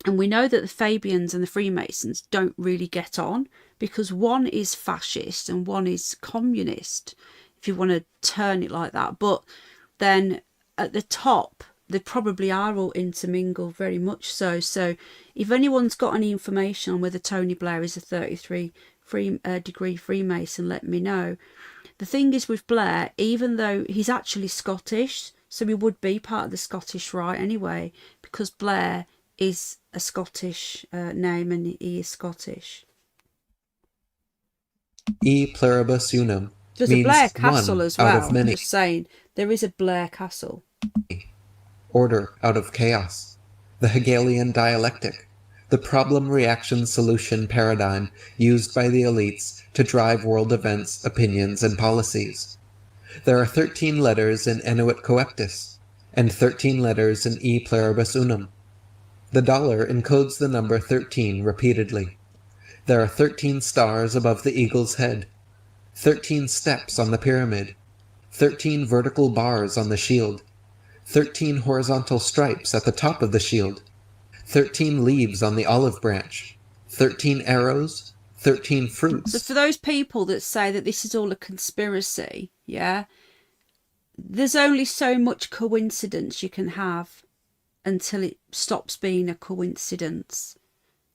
and we know that the Fabians and the Freemasons don't really get on, because one is fascist and one is communist, if you want to turn it like that. But then at the top, they probably are all intermingled, very much so. So if anyone's got any information on whether Tony Blair is a 33-degree Freemason, let me know. The thing is with Blair, even though he's actually Scottish, so he would be part of the Scottish Rite anyway, because Blair is a Scottish name and he is Scottish. E pluribus unum. There's a Blair Castle as well. Out of many. I'm just saying, there is a Blair Castle. Order out of chaos. The Hegelian dialectic. The problem-reaction-solution paradigm used by the elites to drive world events, opinions, and policies. There are 13 letters in Annuit Coeptus, and 13 letters in E pluribus unum. The dollar encodes the number 13 repeatedly. There are 13 stars above the eagle's head, 13 steps on the pyramid, 13 vertical bars on the shield, 13 horizontal stripes at the top of the shield, 13 leaves on the olive branch, 13 arrows, 13 fruits. So for those people that say that this is all a conspiracy, yeah, there's only so much coincidence you can have until it stops being a coincidence.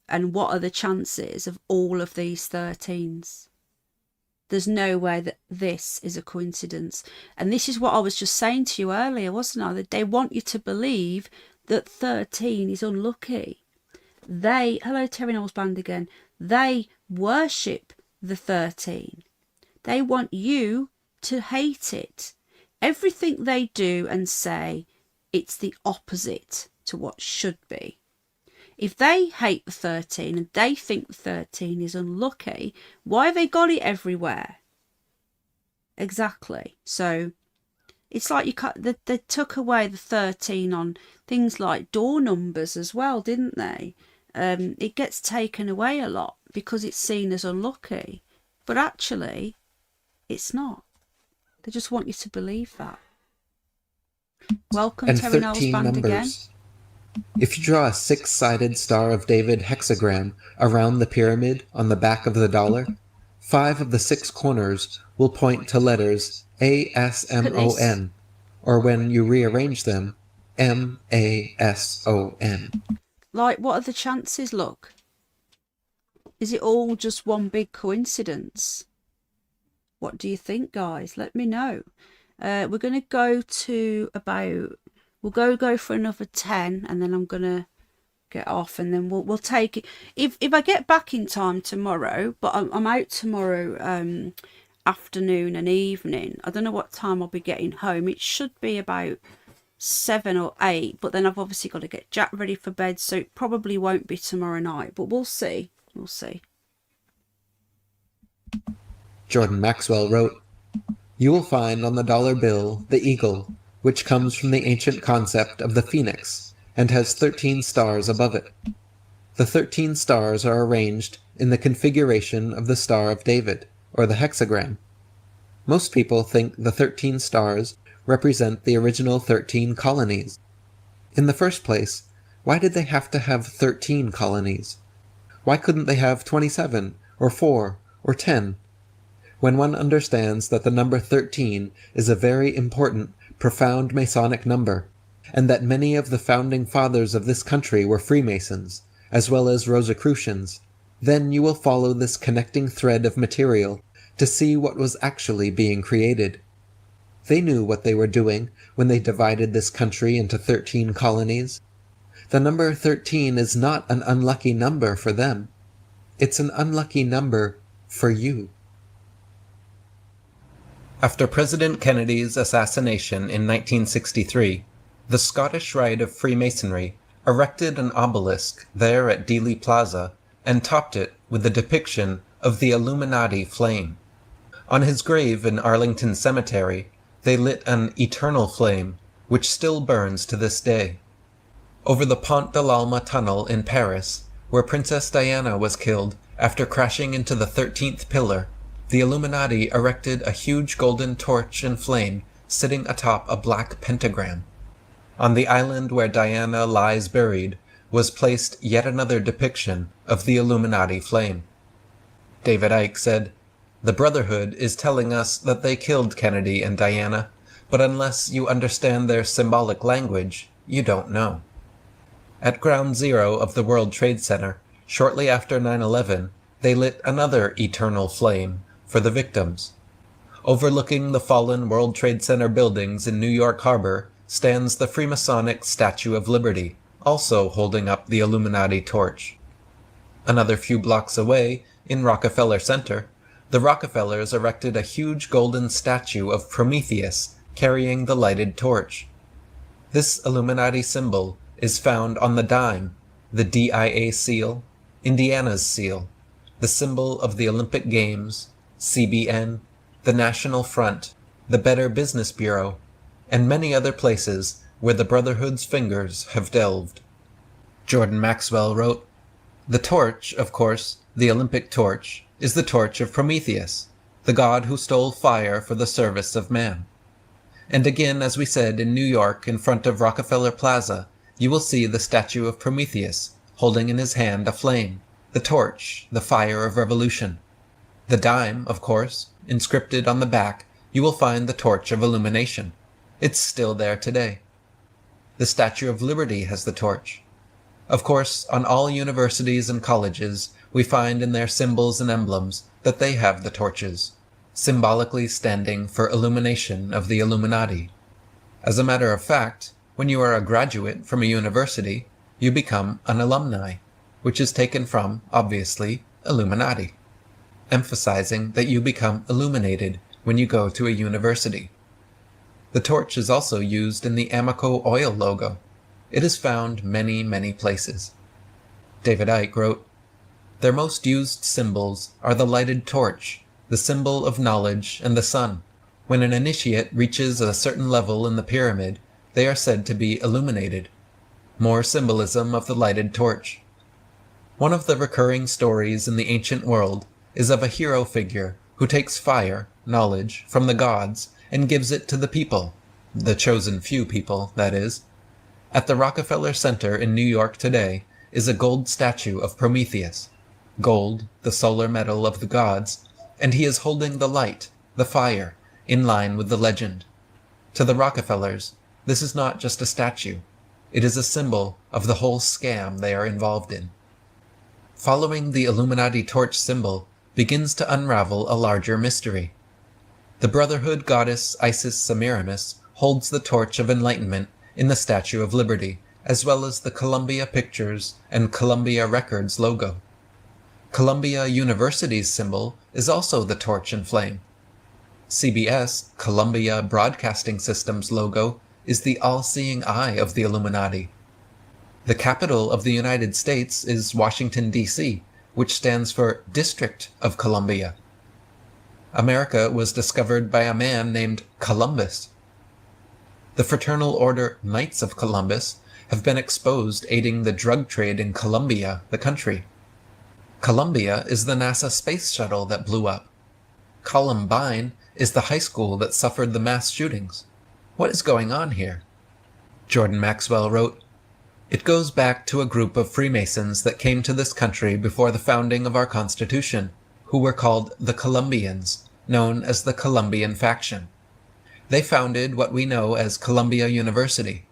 And what are the chances of all of these 13s? There's no way that this is a coincidence. And this is what I was just saying to you earlier, wasn't I? That they want you to believe that 13 is unlucky. Hello Terry Knowles Band again, they worship the 13. They want you to hate it. Everything they do and say, it's the opposite to what should be. If they hate the 13 and they think the 13 is unlucky, why have they got it everywhere? Exactly. So it's like they took away the 13 on things like door numbers as well, didn't they? It gets taken away a lot because it's seen as unlucky. But actually, it's not. They just want you to believe that. Welcome, Terry Knowles Band again. If you draw a 6-sided Star of David hexagram around the pyramid on the back of the dollar, 5 of the 6 corners will point to letters ASMON, or when you rearrange them, MASON. Like, what are the chances? Look. Is it all just one big coincidence? What do you think, guys? Let me know. We're going to go to about... We'll go for another 10, and then I'm going to get off, and then we'll take it. If I get back in time tomorrow, but I'm out tomorrow afternoon and evening. I don't know what time I'll be getting home. It should be about 7 or 8, but then I've obviously got to get Jack ready for bed, so it probably won't be tomorrow night, but we'll see. We'll see. Jordan Maxwell wrote, "You will find on the dollar bill the eagle, which comes from the ancient concept of the phoenix and has 13 stars above it. The 13 stars are arranged in the configuration of the Star of David, or the hexagram. Most people think the 13 stars represent the original 13 colonies. In the first place, why did they have to have 13 colonies? Why couldn't they have 27, or 4, or 10? When one understands that the number 13 is a very important, profound Masonic number, and that many of the founding fathers of this country were Freemasons, as well as Rosicrucians, then you will follow this connecting thread of material to see what was actually being created. They knew what they were doing when they divided this country into 13 colonies. The number 13 is not an unlucky number for them. It's an unlucky number for you." After President Kennedy's assassination in 1963, the Scottish Rite of Freemasonry erected an obelisk there at Dealey Plaza and topped it with a depiction of the Illuminati flame. On his grave in Arlington Cemetery, they lit an eternal flame, which still burns to this day. Over the Pont de l'Alma tunnel in Paris, where Princess Diana was killed after crashing into the 13th pillar, the Illuminati erected a huge golden torch and flame sitting atop a black pentagram. On the island where Diana lies buried was placed yet another depiction of the Illuminati flame. David Icke said, "The Brotherhood is telling us that they killed Kennedy and Diana, but unless you understand their symbolic language, you don't know." At Ground Zero of the World Trade Center, shortly after 9/11, they lit another eternal flame for the victims. Overlooking the fallen World Trade Center buildings in New York Harbor stands the Freemasonic Statue of Liberty, also holding up the Illuminati torch. Another few blocks away, in Rockefeller Center, the Rockefellers erected a huge golden statue of Prometheus carrying the lighted torch. This Illuminati symbol is found on the dime, the DIA seal, Indiana's seal, the symbol of the Olympic Games, CBN, the National Front, the Better Business Bureau, and many other places where the Brotherhood's fingers have delved. Jordan Maxwell wrote, "The torch, of course, the Olympic torch, is the torch of Prometheus, the god who stole fire for the service of man. And again, as we said, in New York, in front of Rockefeller Plaza, you will see the statue of Prometheus, holding in his hand a flame, the torch, the fire of revolution. The dime, of course, inscripted on the back, you will find the torch of illumination. It's still there today. The Statue of Liberty has the torch. Of course, on all universities and colleges, we find in their symbols and emblems that they have the torches, symbolically standing for illumination of the Illuminati. As a matter of fact, when you are a graduate from a university, you become an alumni, which is taken from, obviously, Illuminati, emphasizing that you become illuminated when you go to a university. The torch is also used in the Amoco oil logo. It is found many, many places. David Icke wrote, "Their most used symbols are the lighted torch, the symbol of knowledge, and the sun. When an initiate reaches a certain level in the pyramid, they are said to be illuminated. More symbolism of the lighted torch. One of the recurring stories in the ancient world is of a hero figure who takes fire, knowledge, from the gods and gives it to the people, the chosen few people, that is. At the Rockefeller Center in New York today is a gold statue of Prometheus, gold, the solar metal of the gods, and he is holding the light, the fire, in line with the legend. To the Rockefellers, this is not just a statue. It is a symbol of the whole scam they are involved in." Following the Illuminati torch symbol begins to unravel a larger mystery. The Brotherhood goddess Isis Semiramis holds the torch of enlightenment in the Statue of Liberty as well as the Columbia Pictures and Columbia Records logo. Columbia University's symbol is also the torch and flame. CBS, Columbia Broadcasting System's logo, is the all-seeing eye of the Illuminati. The capital of the United States is Washington, D.C., which stands for District of Columbia. America was discovered by a man named Columbus. The Fraternal Order Knights of Columbus have been exposed aiding the drug trade in Colombia, the country. Columbia is the NASA space shuttle that blew up. Columbine is the high school that suffered the mass shootings. What is going on here? Jordan Maxwell wrote, "It goes back to a group of Freemasons that came to this country before the founding of our Constitution, who were called the Columbians, known as the Columbian faction. They founded what we know as Columbia University.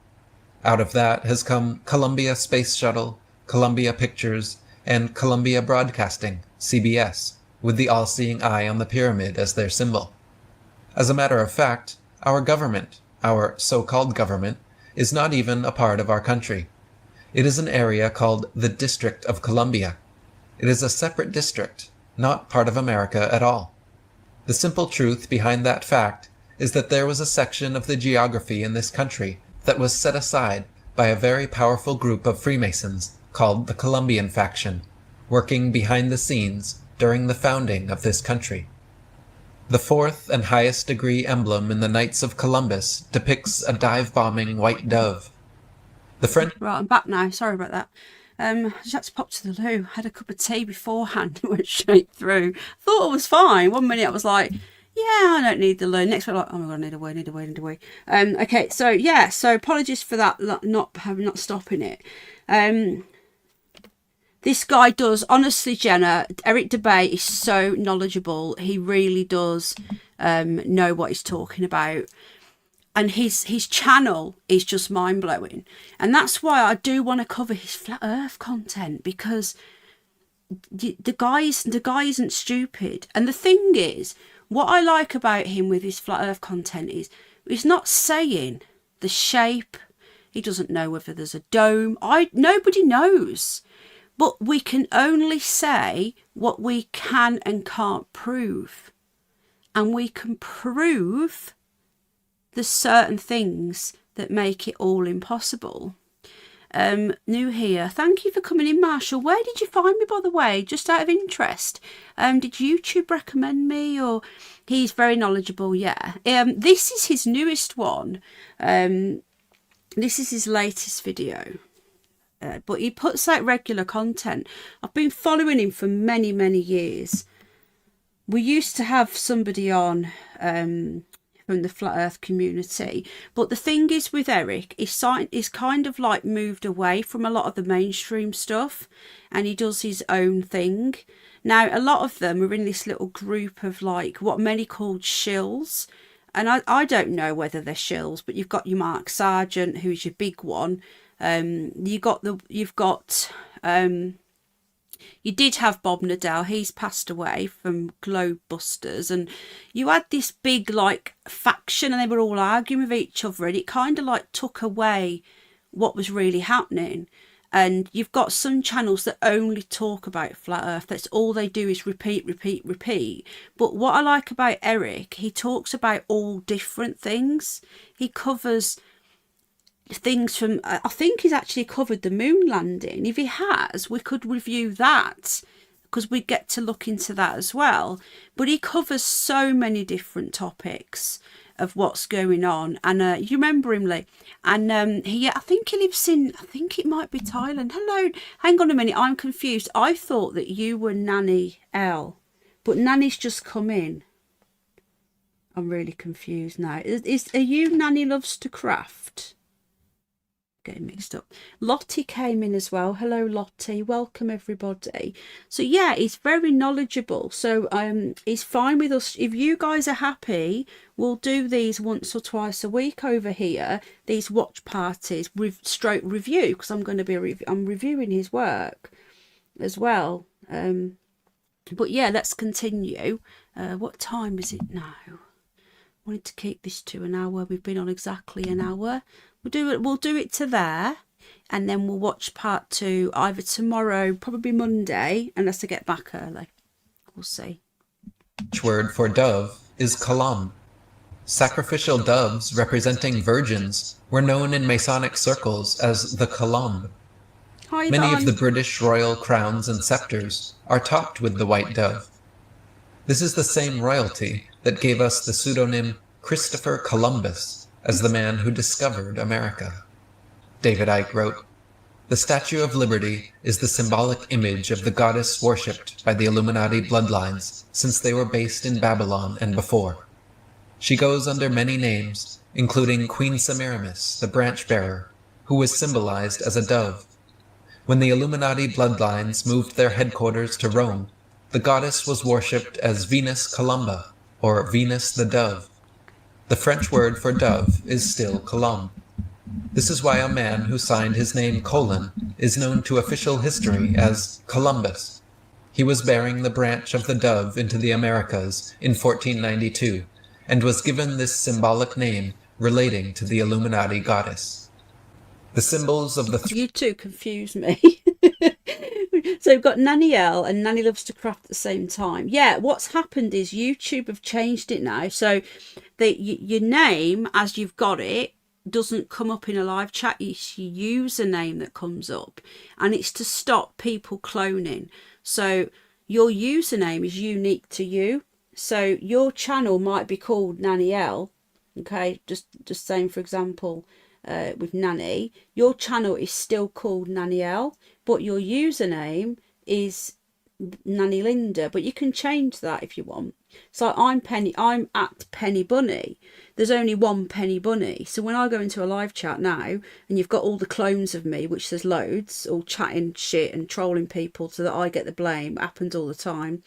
Out of that has come Columbia Space Shuttle, Columbia Pictures, and Columbia Broadcasting, CBS, with the all-seeing eye on the pyramid as their symbol. As a matter of fact, our government, our so-called government, is not even a part of our country. It is an area called the District of Columbia. It is a separate district, not part of America at all. The simple truth behind that fact is that there was a section of the geography in this country that was set aside by a very powerful group of Freemasons called the Columbian faction, working behind the scenes during the founding of this country. The fourth and highest degree emblem in the Knights of Columbus depicts a dive-bombing white dove. The French... Right, I'm back now. Sorry about that. I just had to pop to the loo. Had a cup of tea beforehand. It went straight through. Thought it was fine. 1 minute I was like, yeah, I don't need the loo. Next minute, like, oh my God, I need a wee. Okay, so yeah, so apologies for that, not stopping it. This guy does, honestly, Jenna, Eric Dubay is so knowledgeable. He really does know what he's talking about. And his channel is just mind-blowing. And that's why I do want to cover his flat earth content, because the guy isn't stupid. And the thing is, what I like about him with his flat earth content is he's not saying the shape. He doesn't know whether there's a dome. Nobody knows. But we can only say what we can and can't prove. And we can prove the certain things that make it all impossible. New here. Thank you for coming in, Marshall. Where did you find me, by the way? Just out of interest. Did YouTube recommend me? Or he's very knowledgeable, yeah. This is his newest one. This is his latest video. But he puts out regular content. I've been following him for many, many years. We used to have somebody on from the flat earth community, but the thing is with Eric, he's kind of like moved away from a lot of the mainstream stuff, and he does his own thing. Now, a lot of them are in this little group of like what many called shills, and I don't know whether they're shills, but you've got your Mark Sargent, who's your big one. You did have Bob Nadell. He's passed away from Globebusters, and you had this big like faction, and they were all arguing with each other, and it kind of like took away what was really happening. And you've got some channels that only talk about flat earth. That's all they do is repeat. But what I like about Eric, he talks about all different things. He covers things from, I think he's actually covered the moon landing. If he has, we could review that, because we get to look into that as well. But he covers so many different topics of what's going on. And you remember him, Lee? And I think he lives in, I think it might be Thailand. Hello, hang on a minute, I'm confused. I thought that you were Nanny L, but Nanny's just come in. I'm really confused now. Are you Nanny Loves to Craft? Getting mixed up. Lottie came in as well. Hello, Lottie. Welcome, everybody. So yeah, he's very knowledgeable. So he's fine with us. If you guys are happy, we'll do these once or twice a week over here. These watch parties with stroke review, because I'm going to be I'm reviewing his work as well. But yeah, let's continue. What time is it now? I wanted to keep this to an hour. We've been on exactly an hour. We'll do it to there. and then we'll watch part 2 either tomorrow, probably Monday, unless I get back early. We'll see. French word for dove is colombe. Sacrificial doves representing virgins were known in Masonic circles as the colombe. Hi, Many Yvonne. of the British royal crowns and scepters are topped with the white dove. This is the same royalty that gave us the pseudonym Christopher Columbus as the man who discovered America. David Icke wrote, "The Statue of Liberty is the symbolic image of the goddess worshipped by the Illuminati bloodlines since they were based in Babylon and before. She goes under many names, including Queen Semiramis, the branch-bearer, who was symbolized as a dove. When the Illuminati bloodlines moved their headquarters to Rome, the goddess was worshipped as Venus Columba, or Venus the Dove. The French word for dove is still colombe. This is why a man who signed his name Colon is known to official history as Columbus. He was bearing the branch of the dove into the Americas in 1492, and was given this symbolic name relating to the Illuminati goddess. The symbols of the You two confuse me. So we've got Nanny L and Nanny Loves to Craft at the same time. Yeah, what's happened is YouTube have changed it now. So your name, as you've got it, doesn't come up in a live chat. It's your username that comes up. And it's to stop people cloning. So your username is unique to you. So your channel might be called Nanny L. Okay, just saying, for example, with Nanny, your channel is still called Nanny L, but your username is Nanny Linda. But you can change that if you want. So I'm at Penny Bunny. There's only one Penny Bunny. So when I go into a live chat now, and you've got all the clones of me, which there's loads, all chatting shit and trolling people so that I get the blame, it happens all the time.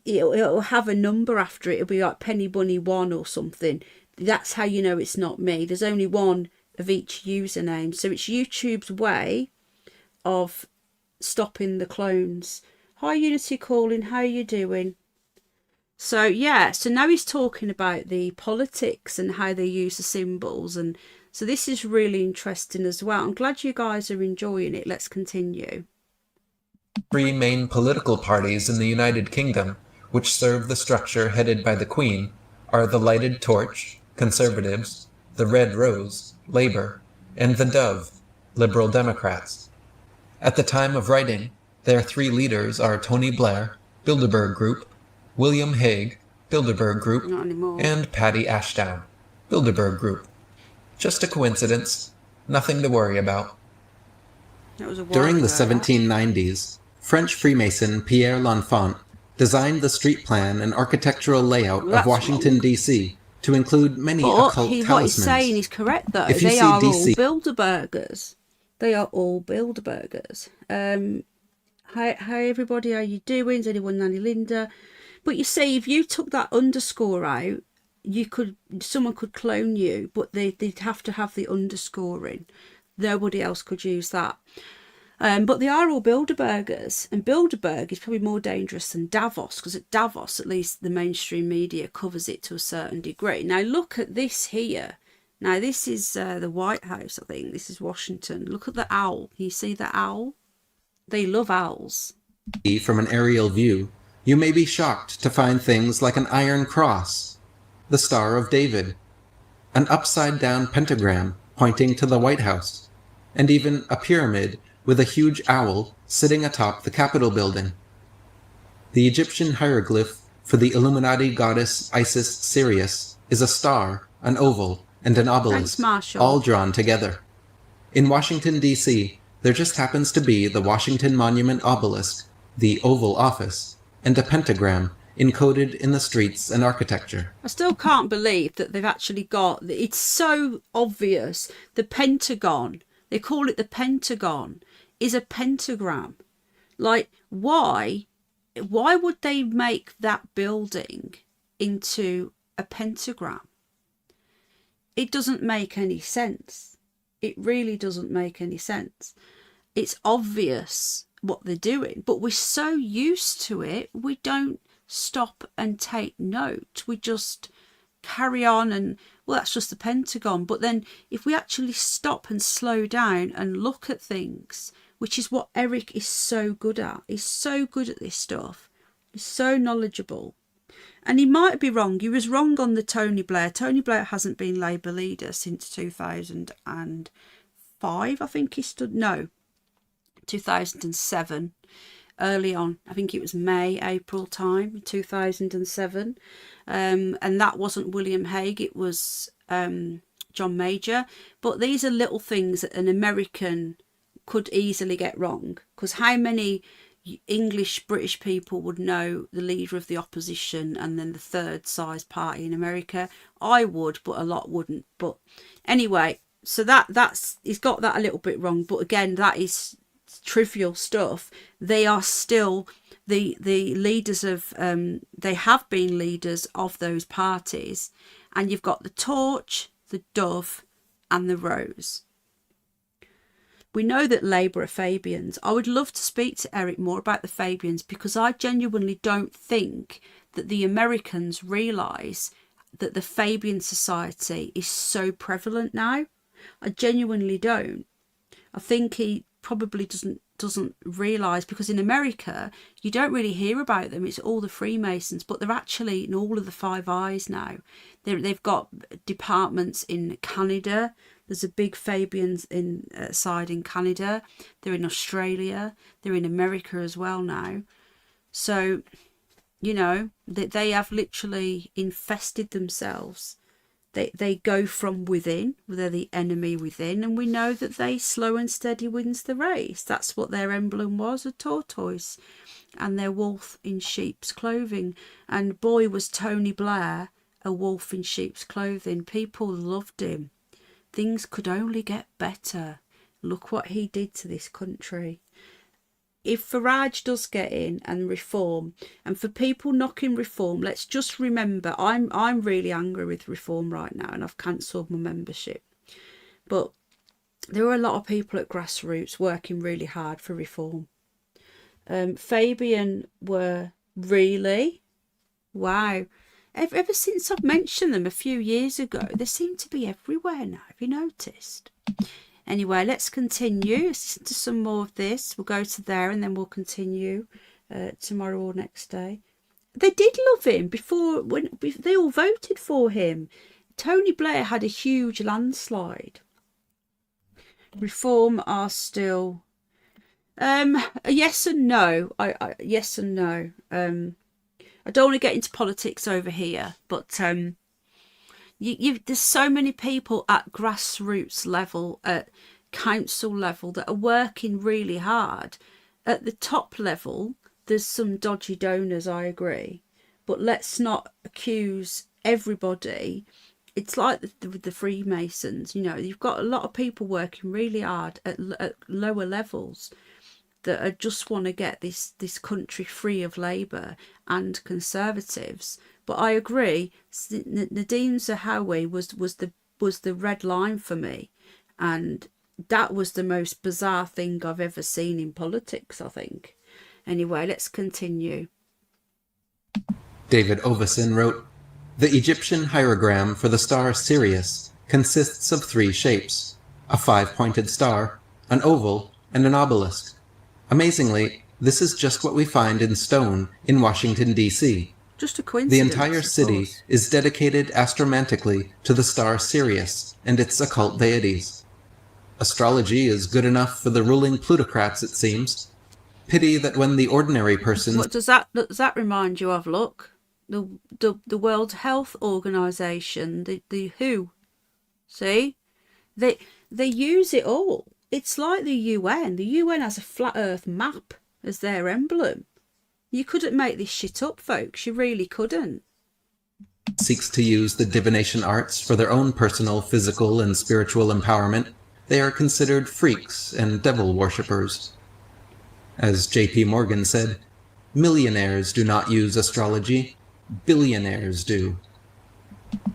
It'll have a number after it. It'll be like Penny Bunny 1 or something. That's how you know it's not me. There's only one of each username. So it's YouTube's way of stopping the clones. Hi Unity Calling, how are you doing? So yeah, so now he's talking about the politics and how they use the symbols, and so this is really interesting as well. I'm glad you guys are enjoying it. Let's continue. 3 main political parties in the United Kingdom, which serve the structure headed by the Queen, are the Lighted Torch, Conservatives, the Red Rose, Labour, and the Dove, Liberal Democrats. At the time of writing, their 3 leaders are Tony Blair, Bilderberg Group, William Hague, Bilderberg Group, and Paddy Ashdown, Bilderberg Group. Just a coincidence, nothing to worry about. During the 1790s, French Freemason Pierre L'Enfant designed the street plan and architectural layout of Washington, D.C. to include many occult talismans. What he's saying is correct, though. If you They see are DC all Bilderbergers. They are all Bilderbergers. Hi everybody, how you doing? Is anyone Nanny Linda? But you see, if you took that underscore out, someone could clone you, but they'd have to have the underscoring. Nobody else could use that. But they are all Bilderbergers, and Bilderberg is probably more dangerous than Davos, because at Davos, at least the mainstream media covers it to a certain degree. Now look at this here. Now this is the White House, I think. This is Washington. Look at the owl. Can you see the owl? They love owls. From an aerial view, you may be shocked to find things like an iron cross, the Star of David, an upside-down pentagram pointing to the White House, and even a pyramid with a huge owl sitting atop the Capitol building. The Egyptian hieroglyph for the Illuminati goddess Isis Sirius is a star, an oval, and an obelisk, all drawn together. In Washington, D.C., there just happens to be the Washington Monument obelisk, the Oval Office, and a pentagram encoded in the streets and architecture. I still can't believe that they've actually got, it's so obvious, the Pentagon, they call it the Pentagon, is a pentagram. Like, why would they make that building into a pentagram? It doesn't make any sense. It really doesn't make any sense. It's obvious what they're doing, but we're so used to it, we don't stop and take note. We just carry on, and well, that's just the Pentagon. But then if we actually stop and slow down and look at things, which is what Eric is so good at, he's so good at this stuff, he's so knowledgeable. And he might be wrong. He was wrong on the Tony Blair. Tony Blair hasn't been Labour leader since 2005, I think he stood. No, 2007. Early on, I think it was May, April time, 2007. And that wasn't William Hague, it was John Major. But these are little things that an American could easily get wrong. Because how many English British people would know the leader of the opposition and then the third size party in America? I would, but a lot wouldn't. But anyway, so that's he's got that a little bit wrong. But again, that is trivial stuff. They are still the leaders of they have been leaders of those parties. And you've got the torch, the dove and the rose. We know that Labour are Fabians. I would love to speak to Eric more about the Fabians, because I genuinely don't think that the Americans realise that the Fabian society is so prevalent now. I genuinely don't. I think he probably doesn't realise, because in America you don't really hear about them. It's all the Freemasons, but they're actually in all of the Five Eyes now. They've got departments in Canada. There's a big Fabians side in Canada. They're in Australia. They're in America as well now. So, you know, they have literally infested themselves. They go from within. They're the enemy within. And we know that they slow and steady wins the race. That's what their emblem was, a tortoise. And their wolf in sheep's clothing. And boy, was Tony Blair a wolf in sheep's clothing. People loved him. Things could only get better. Look what he did to this country. If Farage does get in and reform, and for people knocking reform, let's just remember, I'm really angry with reform right now, and I've cancelled my membership. But there are a lot of people at grassroots working really hard for reform. Fabian were really, wow. Ever since I've mentioned them a few years ago, they seem to be everywhere now. Have you noticed? Anyway, let's continue. Listen to some more of this. We'll go to there and then we'll continue tomorrow or next day. They did love him before, when they all voted for him. Tony Blair had a huge landslide. Reform are still yes and no. Yes and no. I don't want to get into politics over here, but there's so many people at grassroots level, at council level, that are working really hard. At the top level, there's some dodgy donors, I agree, but let's not accuse everybody. It's like the Freemasons, you know, you've got a lot of people working really hard at lower levels that just want to get this country free of Labour and Conservatives. But I agree, Nadine Zahawi was the red line for me, and that was the most bizarre thing I've ever seen in politics, I think. Anyway, let's continue. David Oveson wrote, "The Egyptian hierogram for the star Sirius consists of 3 shapes, a 5-pointed star, an oval, and an obelisk. Amazingly, this is just what we find in stone in Washington, D.C. Just a coincidence. The entire city is dedicated astromantically to the star Sirius and its occult deities. Astrology is good enough for the ruling plutocrats, it seems. Pity that when the ordinary person..." What does that remind you of? Look, the World Health Organization, the WHO. See, they use it all. It's like the UN. The UN has a flat Earth map as their emblem. You couldn't make this shit up, folks. You really couldn't. Seeks to use the divination arts for their own personal physical and spiritual empowerment, they are considered freaks and devil worshippers. As J.P. Morgan said, "Millionaires do not use astrology, billionaires do."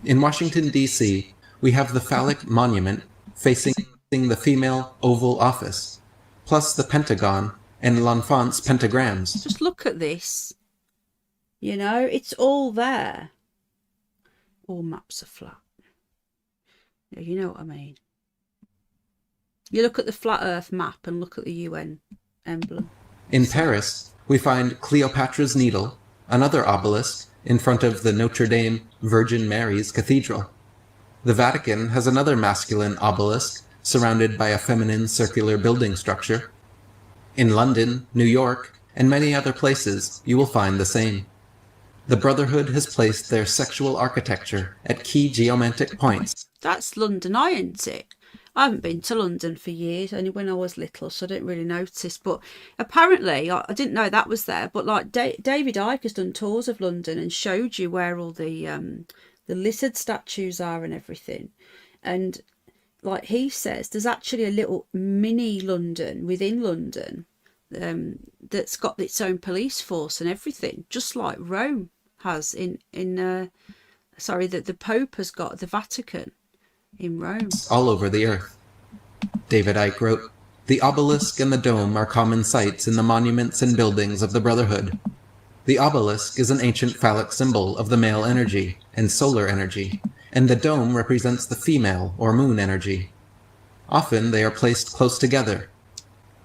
In Washington, D.C., we have the phallic monument facing the female Oval Office, plus the Pentagon and L'Enfant's pentagrams. Just look at this. You know, it's all there. All maps are flat. Yeah, you know what I mean. You look at the flat Earth map and look at the UN emblem. In Paris, we find Cleopatra's Needle, another obelisk, in front of the Notre Dame Virgin Mary's Cathedral. The Vatican has another masculine obelisk surrounded by a feminine circular building structure. In London, New York, and many other places, you will find the same. The Brotherhood has placed their sexual architecture at key geomantic points. That's London Eye, isn't it? I haven't been to London for years, only when I was little, so I didn't really notice. But apparently, I didn't know that was there. But like David Icke has done tours of London and showed you where all the lizard statues are and everything. And like he says, there's actually a little mini London within London that's got its own police force and everything, just like Rome has that the Pope has got the Vatican in Rome. All over the earth. David Icke wrote, "The obelisk and the dome are common sights in the monuments and buildings of the Brotherhood. The obelisk is an ancient phallic symbol of the male energy and solar energy, and the dome represents the female or moon energy. Often they are placed close together.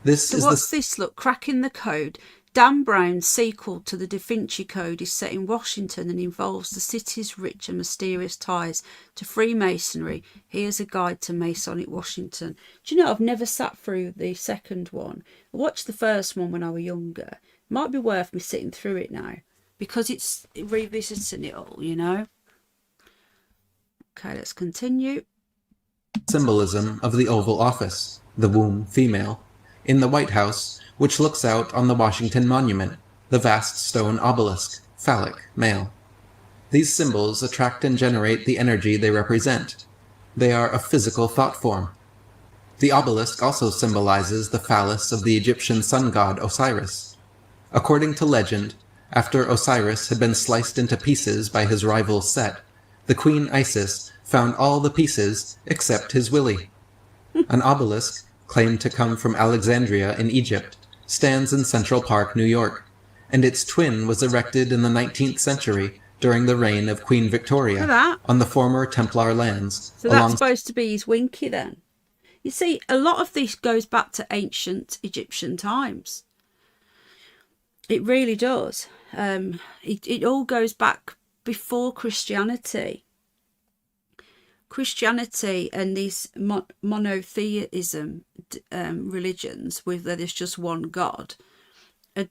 So what's this? Look, cracking the code. Dan Brown's sequel to the Da Vinci Code is set in Washington and involves the city's rich and mysterious ties to Freemasonry. Here's a guide to Masonic Washington." Do you know, I've never sat through the second one. I watched the first one when I was younger. Might be worth me sitting through it now, because it's revisiting it all, you know. Okay, let's continue. Symbolism of the Oval Office, the womb female, in the White House, which looks out on the Washington Monument, the vast stone obelisk, phallic, male. These symbols attract and generate the energy they represent. They are a physical thought form. The obelisk also symbolizes the phallus of the Egyptian sun god Osiris. According to legend, after Osiris had been sliced into pieces by his rival Set, the queen Isis found all the pieces except his willy. An obelisk, claimed to come from Alexandria in Egypt, stands in Central Park, New York, and its twin was erected in the 19th century during the reign of Queen Victoria on the former Templar lands. So that's supposed to be his winky then. You see, a lot of this goes back to ancient Egyptian times. It really does. It all goes back before Christianity. Christianity and these monotheism religions, where there's just one God, are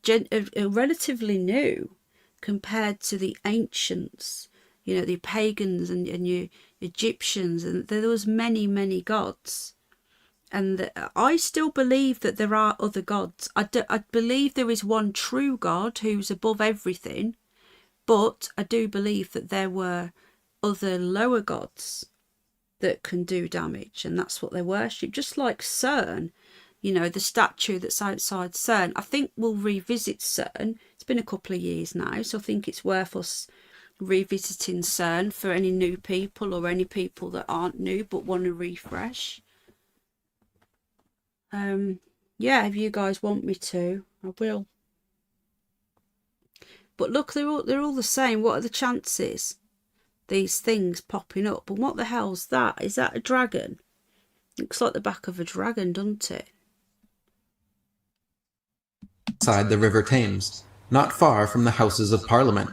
relatively new compared to the ancients, you know, the pagans and your Egyptians, and there was many gods. And I still believe that there are other gods. I believe there is one true God who's above everything, but I do believe that there were other lower gods that can do damage, and that's what they worship. Just like CERN, you know, the statue that's outside CERN. I think we'll revisit CERN. It's been a couple of years now, so I think it's worth us revisiting CERN for any new people or any people that aren't new but want to refresh. Yeah, if you guys want me to, I will. But look, they're all the same. What are the chances? These things popping up. And what the hell's that? Is that a dragon? Looks like the back of a dragon, doesn't it? Beside the River Thames, not far from the Houses of Parliament.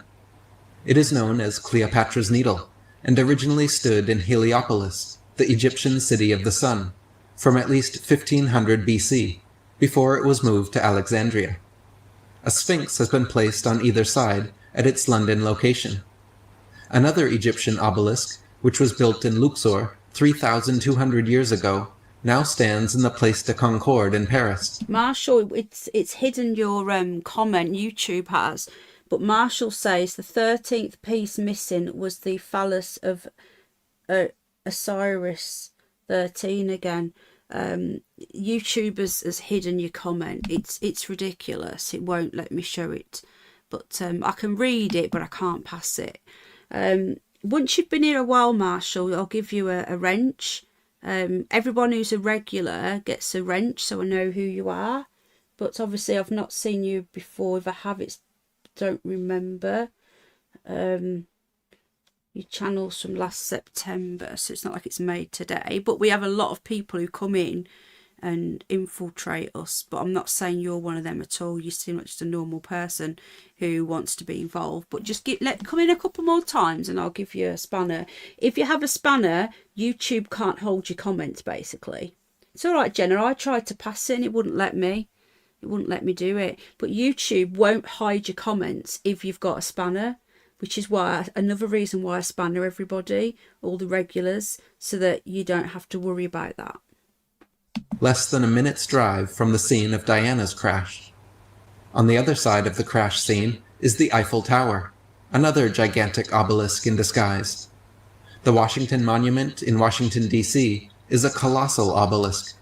It is known as Cleopatra's Needle, and originally stood in Heliopolis, the Egyptian city of the sun, from at least 1500 BC, before it was moved to Alexandria. A sphinx has been placed on either side at its London location. Another Egyptian obelisk, which was built in Luxor 3,200 years ago, now stands in the Place de Concorde in Paris. Marshall, it's hidden your comment, YouTube has, but Marshall says the 13th piece missing was the phallus of Osiris 13 again. YouTube has hidden your comment. It's ridiculous. It won't let me show it, but I can read it, but I can't pass it. Once you've been here a while, Marshall, I'll give you a wrench. Everyone who's a regular gets a wrench, so I know who you are. But obviously I've not seen you before. If I have, don't remember. your channel's from last September, so it's not like it's made today. But we have a lot of people who come in and infiltrate us, but I'm not saying you're one of them at all. You seem like just a normal person who wants to be involved, but just come in a couple more times and I'll give you a spanner. If you have a spanner, YouTube can't hold your comments, basically. It's all right, Jenna, I tried to pass it and it wouldn't let me do it, but YouTube won't hide your comments if you've got a spanner, which is why another reason why I spanner everybody, all the regulars, so that you don't have to worry about that. Less than a minute's drive from the scene of Diana's crash. On the other side of the crash scene is the Eiffel Tower, another gigantic obelisk in disguise. The Washington Monument in Washington, D.C. is a colossal obelisk.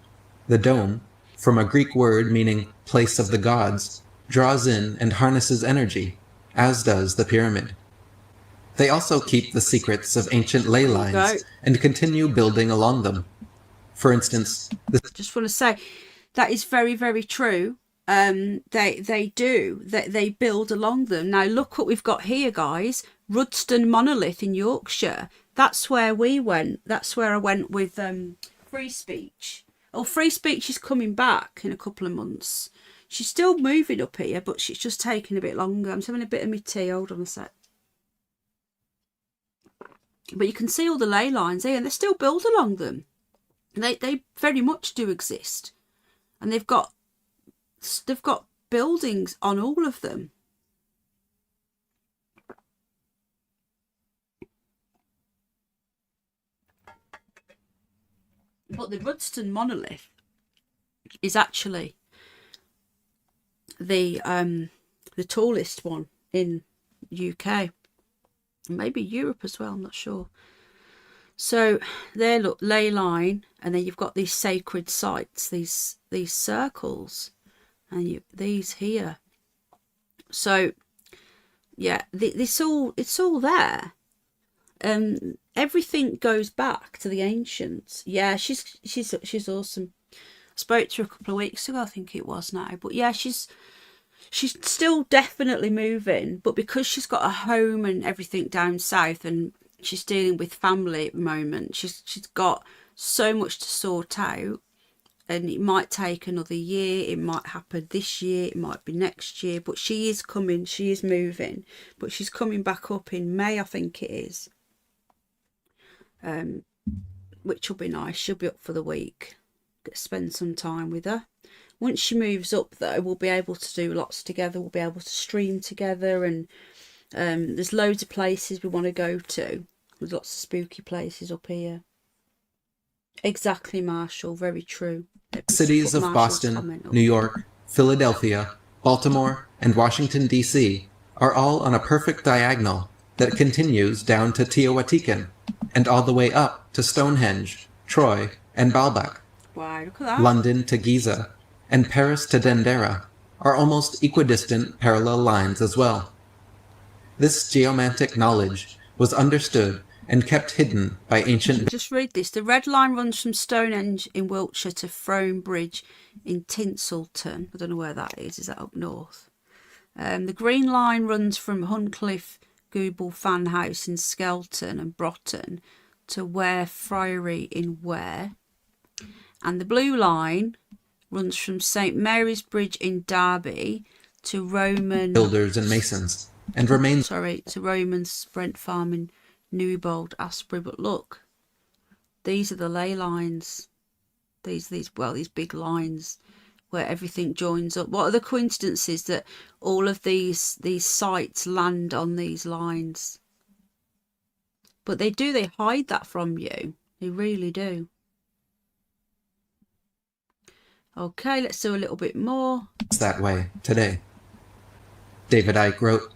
The dome, from a Greek word meaning place of the gods, draws in and harnesses energy, as does the pyramid. They also keep the secrets of ancient ley lines and continue building along them. For instance, just want to say that is very, very true. They do. They build along them. Now look what we've got here, guys. Rudston Monolith in Yorkshire. That's where we went. That's where I went with Free Speech. Oh, Free Speech is coming back in a couple of months. She's still moving up here, but she's just taking a bit longer. I'm just having a bit of my tea. Hold on a sec. But you can see all the ley lines here, and they still build along them. They very much do exist, and they've got buildings on all of them. But the Rudston Monolith is actually the tallest one in UK, maybe Europe as well. I'm not sure. So there, look, ley line, and then you've got these sacred sites, these circles, and these here. So yeah, it's all there. Everything goes back to the ancients. Yeah, she's awesome. I spoke to her a couple of weeks ago, I think it was now. But yeah, she's still definitely moving, but because she's got a home and everything down south, and she's dealing with family at the moment, she's got so much to sort out, and it might take another year, it might happen this year, it might be next year, but she is coming, she is moving, but she's coming back up in May, I think it is, which will be nice. She'll be up for the week, spend some time with her. Once she moves up though, we'll be able to do lots together, we'll be able to stream together, and there's loads of places we want to go to. There's lots of spooky places up here. Exactly, Marshall, very true. Cities of Boston, New York, Philadelphia, Baltimore, and Washington, D.C. are all on a perfect diagonal that continues down to Teotihuacan and all the way up to Stonehenge, Troy, and Baalbek. Wow, look at that. London to Giza and Paris to Dendera are almost equidistant parallel lines as well. This geomantic knowledge was understood and kept hidden by ancient... Just read this. The red line runs from Stonehenge in Wiltshire to Frome Bridge in Tinselton. I don't know where that is. Is that up north? The green line runs from Huncliffe Gooble Fan House in Skelton and Broughton to Ware Friary in Ware. And the blue line runs from St Mary's Bridge in Derby to Roman... builders and masons, and remains... to Roman Brent Farm in Newbold, Asbury. But look, these are the ley lines. These big lines where everything joins up. What are the coincidences that all of these sites land on these lines? But they hide that from you. They really do. Okay, let's do a little bit more. It's that way today. David Icke wrote,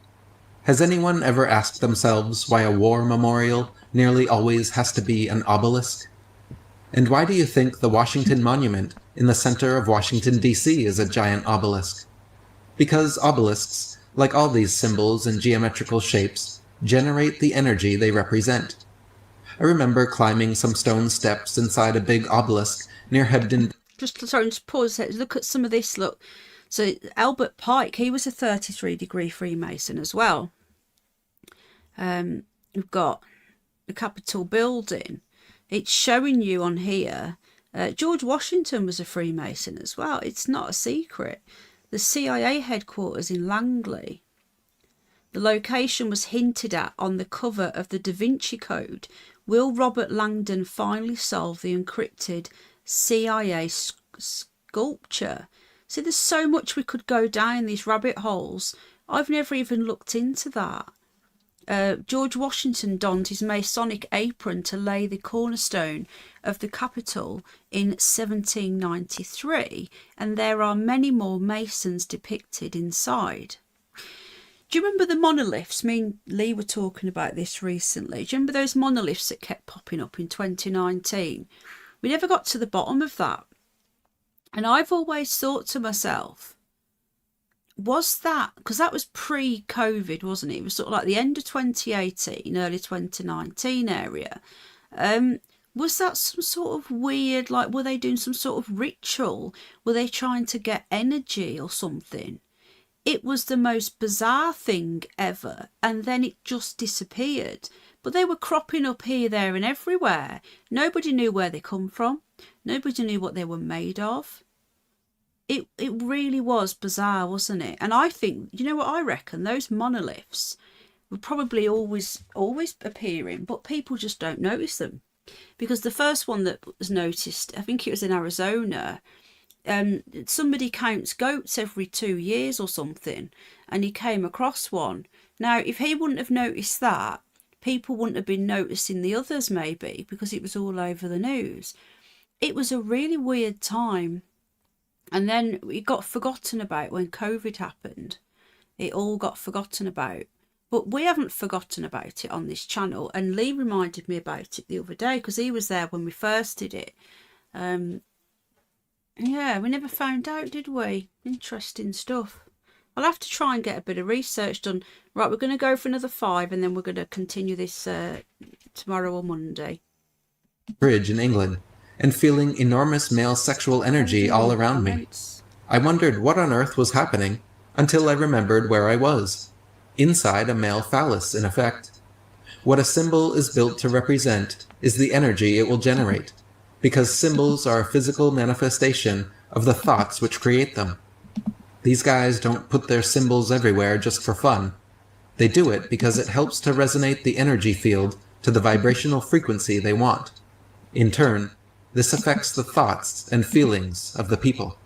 "Has anyone ever asked themselves why a war memorial nearly always has to be an obelisk? And why do you think the Washington Monument in the center of Washington, D.C. is a giant obelisk? Because obelisks, like all these symbols and geometrical shapes, generate the energy they represent. I remember climbing some stone steps inside a big obelisk near Hebden..." Just pause a second. Look at some of this, look. So Albert Pike, he was a 33-degree Freemason as well. We've got the Capitol building, it's showing you on here. George Washington was a Freemason as well. It's not a secret. The CIA headquarters in Langley. The location was hinted at on the cover of the Da Vinci Code. Will Robert Langdon finally solve the encrypted CIA sculpture? See, there's so much we could go down these rabbit holes. I've never even looked into that. George Washington donned his Masonic apron to lay the cornerstone of the Capitol in 1793, and there are many more Masons depicted inside. Do you remember the monoliths? Me and Lee were talking about this recently. Do you remember those monoliths that kept popping up in 2019? We never got to the bottom of that. And I've always thought to myself, was that, because that was pre-COVID, wasn't it? It was sort of like the end of 2018, early 2019 area. Was that some sort of weird, like, were they doing some sort of ritual? Were they trying to get energy or something? It was the most bizarre thing ever, and then it just disappeared. But they were cropping up here, there and everywhere. Nobody knew where they come from. Nobody knew what they were made of. It really was bizarre, wasn't it? And I think, you know what I reckon? Those monoliths were probably always appearing, but people just don't notice them. Because the first one that was noticed, I think it was in Arizona, somebody counts goats every 2 years or something, and he came across one. Now, if he wouldn't have noticed that, people wouldn't have been noticing the others maybe, because it was all over the news. It was a really weird time. And then it got forgotten about when COVID happened. It all got forgotten about. But we haven't forgotten about it on this channel. And Lee reminded me about it the other day because he was there when we first did it. Yeah, we never found out, did we? Interesting stuff. I'll have to try and get a bit of research done. Right, we're going to go for another 5 and then we're going to continue this tomorrow or Monday. Bridge in England, and feeling enormous male sexual energy all around me. I wondered what on earth was happening until I remembered where I was. Inside a male phallus, in effect. What a symbol is built to represent is the energy it will generate, because symbols are a physical manifestation of the thoughts which create them. These guys don't put their symbols everywhere just for fun. They do it because it helps to resonate the energy field to the vibrational frequency they want. In turn, this affects the thoughts and feelings of the people.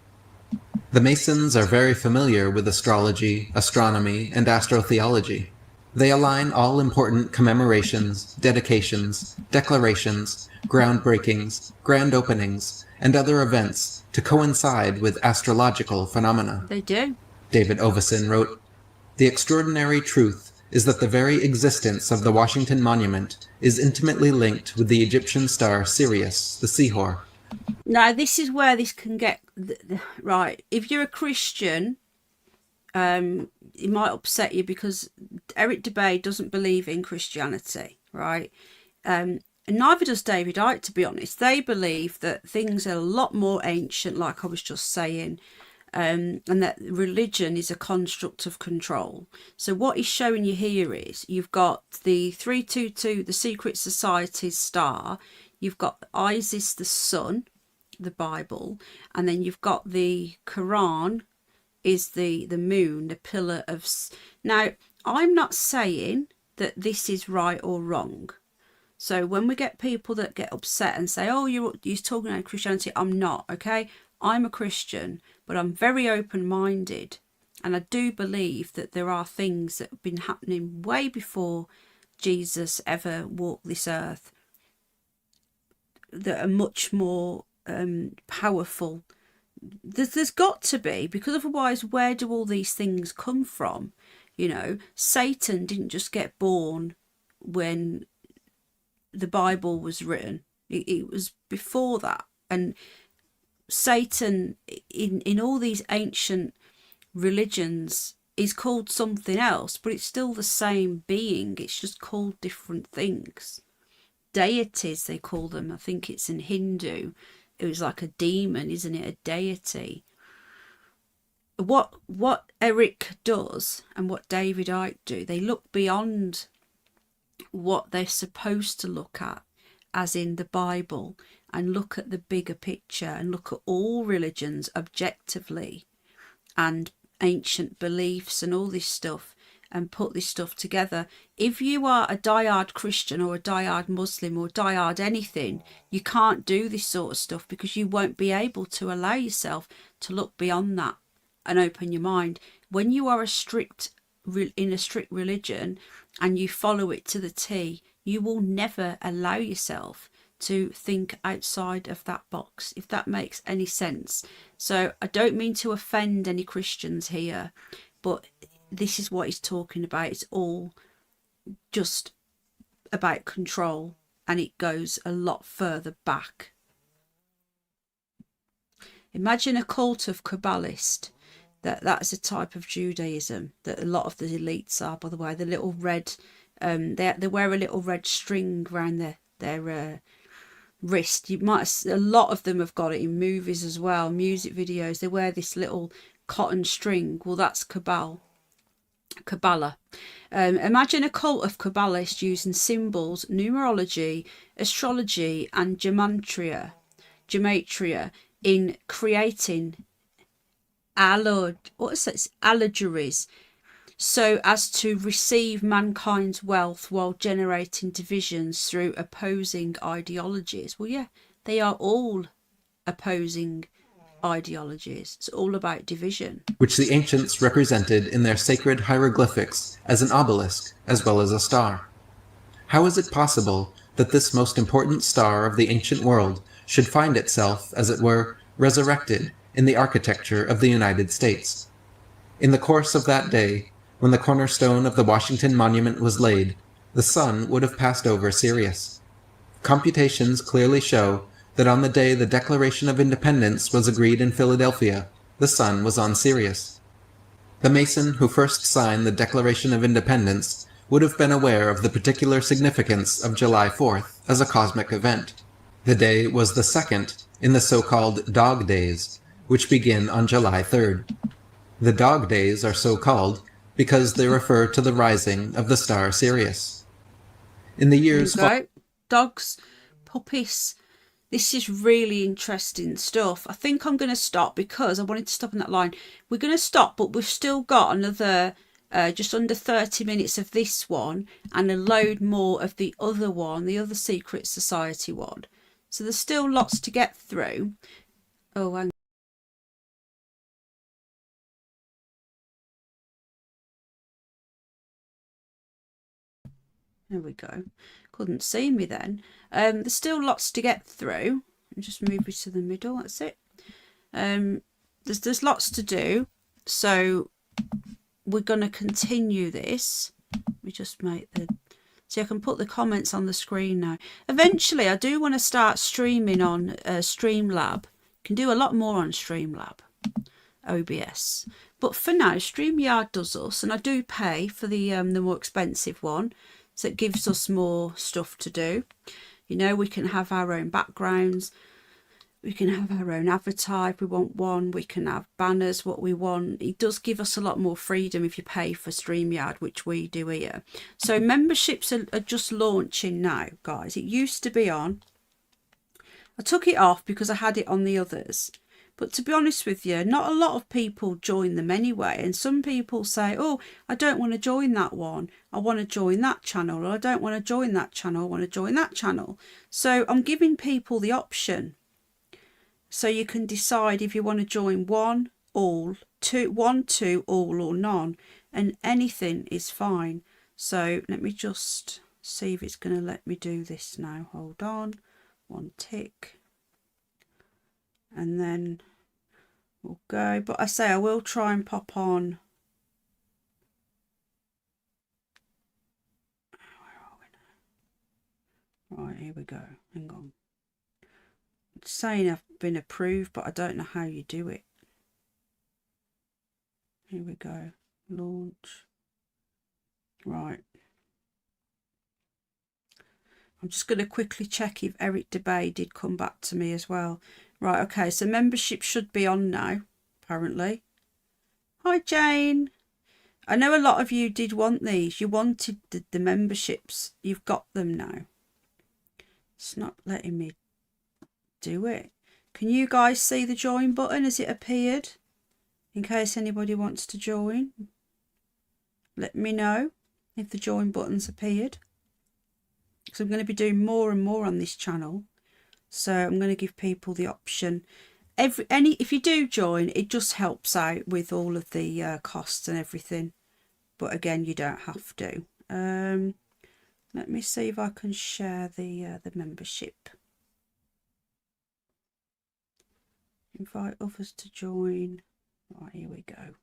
The Masons are very familiar with astrology, astronomy, and astrotheology. They align all important commemorations, dedications, declarations, groundbreakings, grand openings, and other events to coincide with astrological phenomena. They do. David Oveson wrote, "The extraordinary truth is that the very existence of the Washington Monument is intimately linked with the Egyptian star Sirius, the Sihor." Now, this is where this can get... Right, if you're a Christian, it might upset you because Eric Dubay doesn't believe in Christianity, right? And neither does David Icke, to be honest. They believe that things are a lot more ancient, like I was just saying, and that religion is a construct of control. So what he's showing you here is you've got the 322, the secret society's star, you've got Isis, the sun, the Bible, and then you've got the Quran is the moon, the pillar of... Now, I'm not saying that this is right or wrong. So when we get people that get upset and say, oh, you're talking about Christianity, I'm not, okay? I'm a Christian, but I'm very open-minded. And I do believe that there are things that have been happening way before Jesus ever walked this earth that are much more powerful. There's got to be, because otherwise where do all these things come from? You know, Satan didn't just get born when the Bible was written. It was before that. And Satan in all these ancient religions is called something else, but it's still the same being. It's just called different things. Deities, they call them. I think it's in Hindu. It was like a demon, isn't it? A deity. What Eric does and what David Icke do, they look beyond what they're supposed to look at, as in the Bible, and look at the bigger picture and look at all religions objectively and ancient beliefs and all this stuff, and put this stuff together. If you are a diehard Christian or a diehard Muslim or diehard anything, you can't do this sort of stuff, because you won't be able to allow yourself to look beyond that and open your mind. When you are in a strict religion and you follow it to the T, you will never allow yourself to think outside of that box, if that makes any sense. So I don't mean to offend any Christians here, but this is what he's talking about. It's all just about control, and it goes a lot further back. Imagine a cult of Kabbalists. That's a type of Judaism that a lot of the elites are, by the way. The little red, they wear a little red string around their wrist. A lot of them have got it in movies as well, music videos. They wear this little cotton string. Well, that's Kabbalah. Imagine a cult of Kabbalists using symbols, numerology, astrology, and gematria in creating allegories, so as to receive mankind's wealth while generating divisions through opposing ideologies. Well, yeah, they are all opposing ideologies. It's all about division. which the ancients represented in their sacred hieroglyphics as an obelisk as well as a star. How is it possible that this most important star of the ancient world should find itself, as it were, resurrected in the architecture of the United States? In the course of that day, when the cornerstone of the Washington Monument was laid, the sun would have passed over Sirius. Computations clearly show that on the day the Declaration of Independence was agreed in Philadelphia, the sun was on Sirius. The Mason who first signed the Declaration of Independence would have been aware of the particular significance of July 4th as a cosmic event. The day was the second in the so-called Dog Days, which begin on July 3rd. The Dog Days are so called because they refer to the rising of the star Sirius. In the years... Dogs, puppies. This is really interesting stuff. I think I'm going to stop, because I wanted to stop on that line. We're going to stop, but we've still got another just under 30 minutes of this one and a load more of the other one, the other Secret Society one. So there's still lots to get through. Oh, hang on. There we go. Couldn't see me then. There's still lots to get through. I'll just move it to the middle. That's it. There's lots to do. So we're going to continue this. We just make the... See, I can put the comments on the screen now. Eventually, I do want to start streaming on Streamlab. You can do a lot more on Streamlab, OBS. But for now, StreamYard does us, and I do pay for the more expensive one. So it gives us more stuff to do. You know, we can have our own backgrounds. We can have our own avatar if we want one. We can have banners, what we want. It does give us a lot more freedom if you pay for StreamYard, which we do here. So memberships are just launching now, guys. It used to be on. I took it off because I had it on the others. But to be honest with you, not a lot of people join them anyway. And some people say, oh, I don't want to join that one. I want to join that channel. Or I don't want to join that channel. I want to join that channel. So I'm giving people the option. So you can decide if you want to join one, all, two, all, or none. And anything is fine. So let me just see if it's going to let me do this now. Hold on. One tick. And then we'll go. But I say I will try and pop on. Where are we now? Right, here we go. Hang on. It's saying I've been approved, but I don't know how you do it. Here we go. Launch. Right. I'm just going to quickly check if Eric Dubay did come back to me as well. Right, okay, so membership should be on now, apparently. Hi, Jane. I know a lot of you did want these. You wanted the memberships. You've got them now. It's not letting me do it. Can you guys see the join button? Has it appeared? In case anybody wants to join. Let me know if the join button's appeared. Because I'm going to be doing more and more on this channel. So I'm going to give people the option. If you do join, it just helps out with all of the costs and everything. But again, you don't have to. Let me see if I can share the membership. Invite others to join. Right, here we go.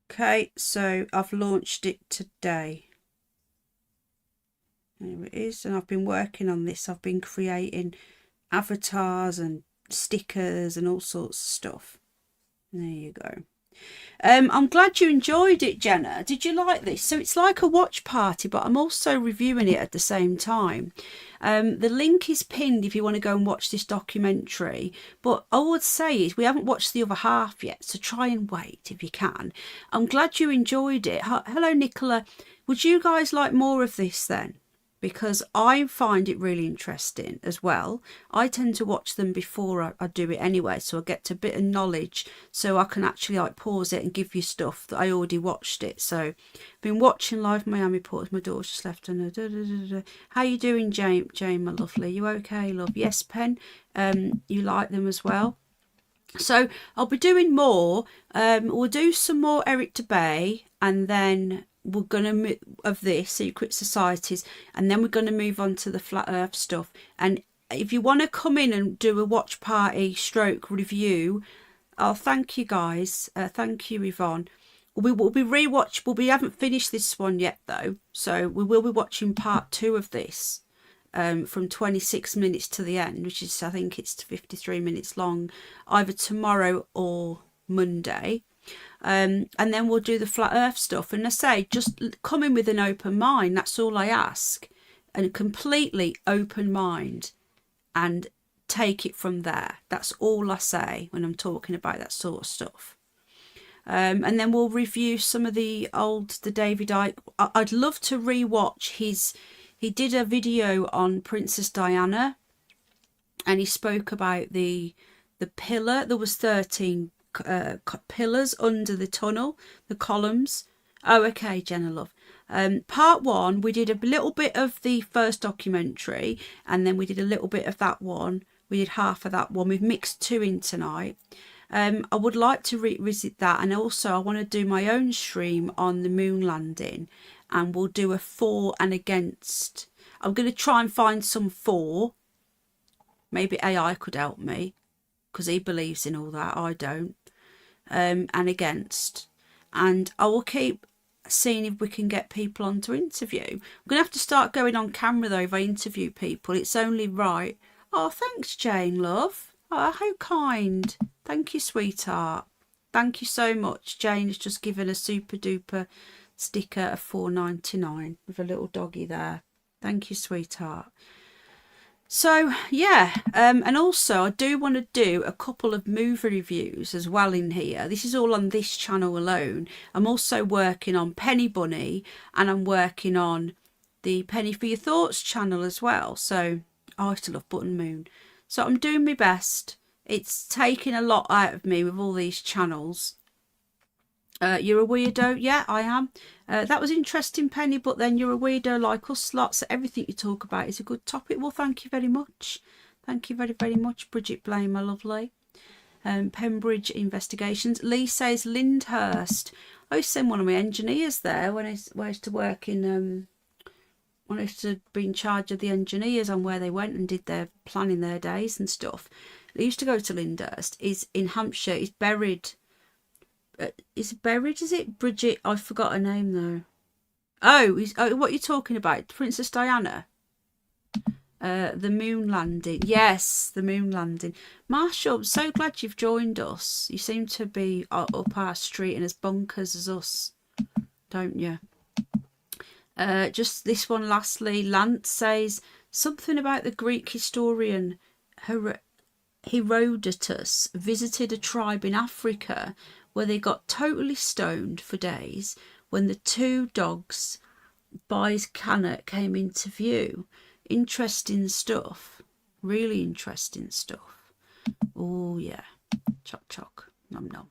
Okay, so I've launched it today. There it is, and I've been working on this. I've been creating avatars and stickers and all sorts of stuff. There you go. I'm glad you enjoyed it, Jenna. Did you like this? So it's like a watch party, but I'm also reviewing it at the same time. The link is pinned if you want to go and watch this documentary. But I would say is we haven't watched the other half yet, so try and wait if you can. I'm glad you enjoyed it. Hello, Nicola. Would you guys like more of this then? Because I find it really interesting as well. I tend to watch them before I do it anyway, so I get a bit of knowledge, so I can actually like pause it and give you stuff that I already watched it. So I've been watching Live Miami Ports. My daughter just left. And how you doing, Jane, my lovely? You okay, love? Yes, Pen. You like them as well. So I'll be doing more. We'll do some more Eric Dubay, and then we're going to move of this secret societies, and then we're going to move on to the flat earth stuff. And if you want to come in and do a watch party stroke review, I'll thank you guys. Thank you, Yvonne. We will be rewatch. We haven't finished this one yet though, so we will be watching part 2 of this, from 26 minutes to the end, which is, I think it's 53 minutes long, either tomorrow or Monday. And then we'll do the flat earth stuff. And I say, just come in with an open mind. That's all I ask. And a completely open mind, and take it from there. That's all I say when I'm talking about that sort of stuff. And then we'll review some of the David Icke. I'd love to rewatch he did a video on Princess Diana, and he spoke about the pillar. There was 13 pillars under the tunnel, the columns. Oh, okay, Jenna love. Part 1, we did a little bit of the first documentary, and then we did a little bit of that one. We did half of that one. We've mixed 2 in tonight. I would like to revisit that, and also I want to do my own stream on the moon landing, and we'll do a for and against. I'm going to try and find some for. Maybe AI could help me, because he believes in all that. I don't. And against. And I will keep seeing if we can get people on to interview. I'm going to have to start going on camera though if I interview people. It's only right. Oh, thanks, Jane, love. Oh, how kind. Thank you, sweetheart. Thank you so much. Jane has just given a super duper sticker of $4.99 with a little doggy there. Thank you, sweetheart. So yeah, and also I do want to do a couple of movie reviews as well in here. This is all on this channel alone. I'm also working on Penny Bunny, and I'm working on the Penny for Your Thoughts channel as well. So I used to love Button Moon. So I'm doing my best. It's taking a lot out of me with all these channels. You're a weirdo. Yeah, I am. That was interesting, Penny, but then you're a weirdo like us lots. Everything you talk about is a good topic. Well, thank you very much. Thank you very, very much, Bridget Blame, my lovely. Pembridge Investigations. Lee says Lyndhurst. I used to send one of my engineers there when I used to work in... when I used to be in charge of the engineers on where they went and did their planning their days and stuff. They used to go to Lyndhurst. He's in Hampshire. He's buried... is it buried? Is it Bridget? I forgot her name though. Oh, what are you talking about? Princess Diana. The moon landing. Yes, the moon landing. Marshall, I'm so glad you've joined us. You seem to be up our street and as bonkers as us, don't you? Just this one lastly. Lance says something about the Greek historian Herodotus visited a tribe in Africa where they got totally stoned for days when the two dogs by Cannock came into view. Interesting stuff. Really interesting stuff. Oh, yeah. Choc, choc. Nom, nom.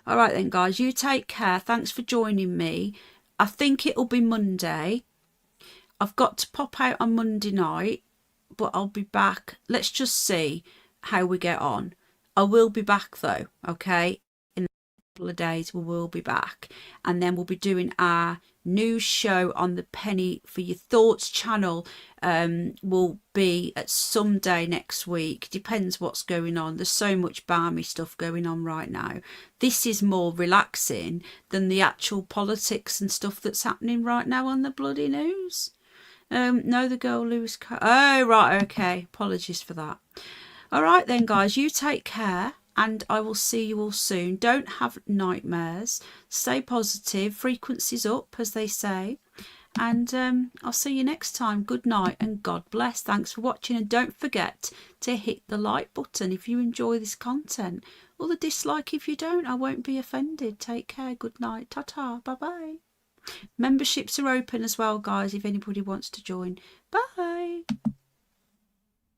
All right then, guys. You take care. Thanks for joining me. I think it'll be Monday. I've got to pop out on Monday night, but I'll be back. Let's just see how we get on. I will be back though, okay? In a couple of days we will be back, and then we'll be doing our news show on the Penny for Your Thoughts channel. Will be at some day next week, depends what's going on. There's so much balmy stuff going on right now. This is more relaxing than the actual politics and stuff that's happening right now on the bloody news. No, the girl Lewis. Oh, right, okay. Apologies for that. All right then, guys. You take care, and I will see you all soon. Don't have nightmares. Stay positive. Frequencies up, as they say. And I'll see you next time. Good night and God bless. Thanks for watching, and don't forget to hit the like button if you enjoy this content, or the dislike if you don't. I won't be offended. Take care. Good night. Ta-ta. Bye-bye. Memberships are open as well, guys, if anybody wants to join. Bye.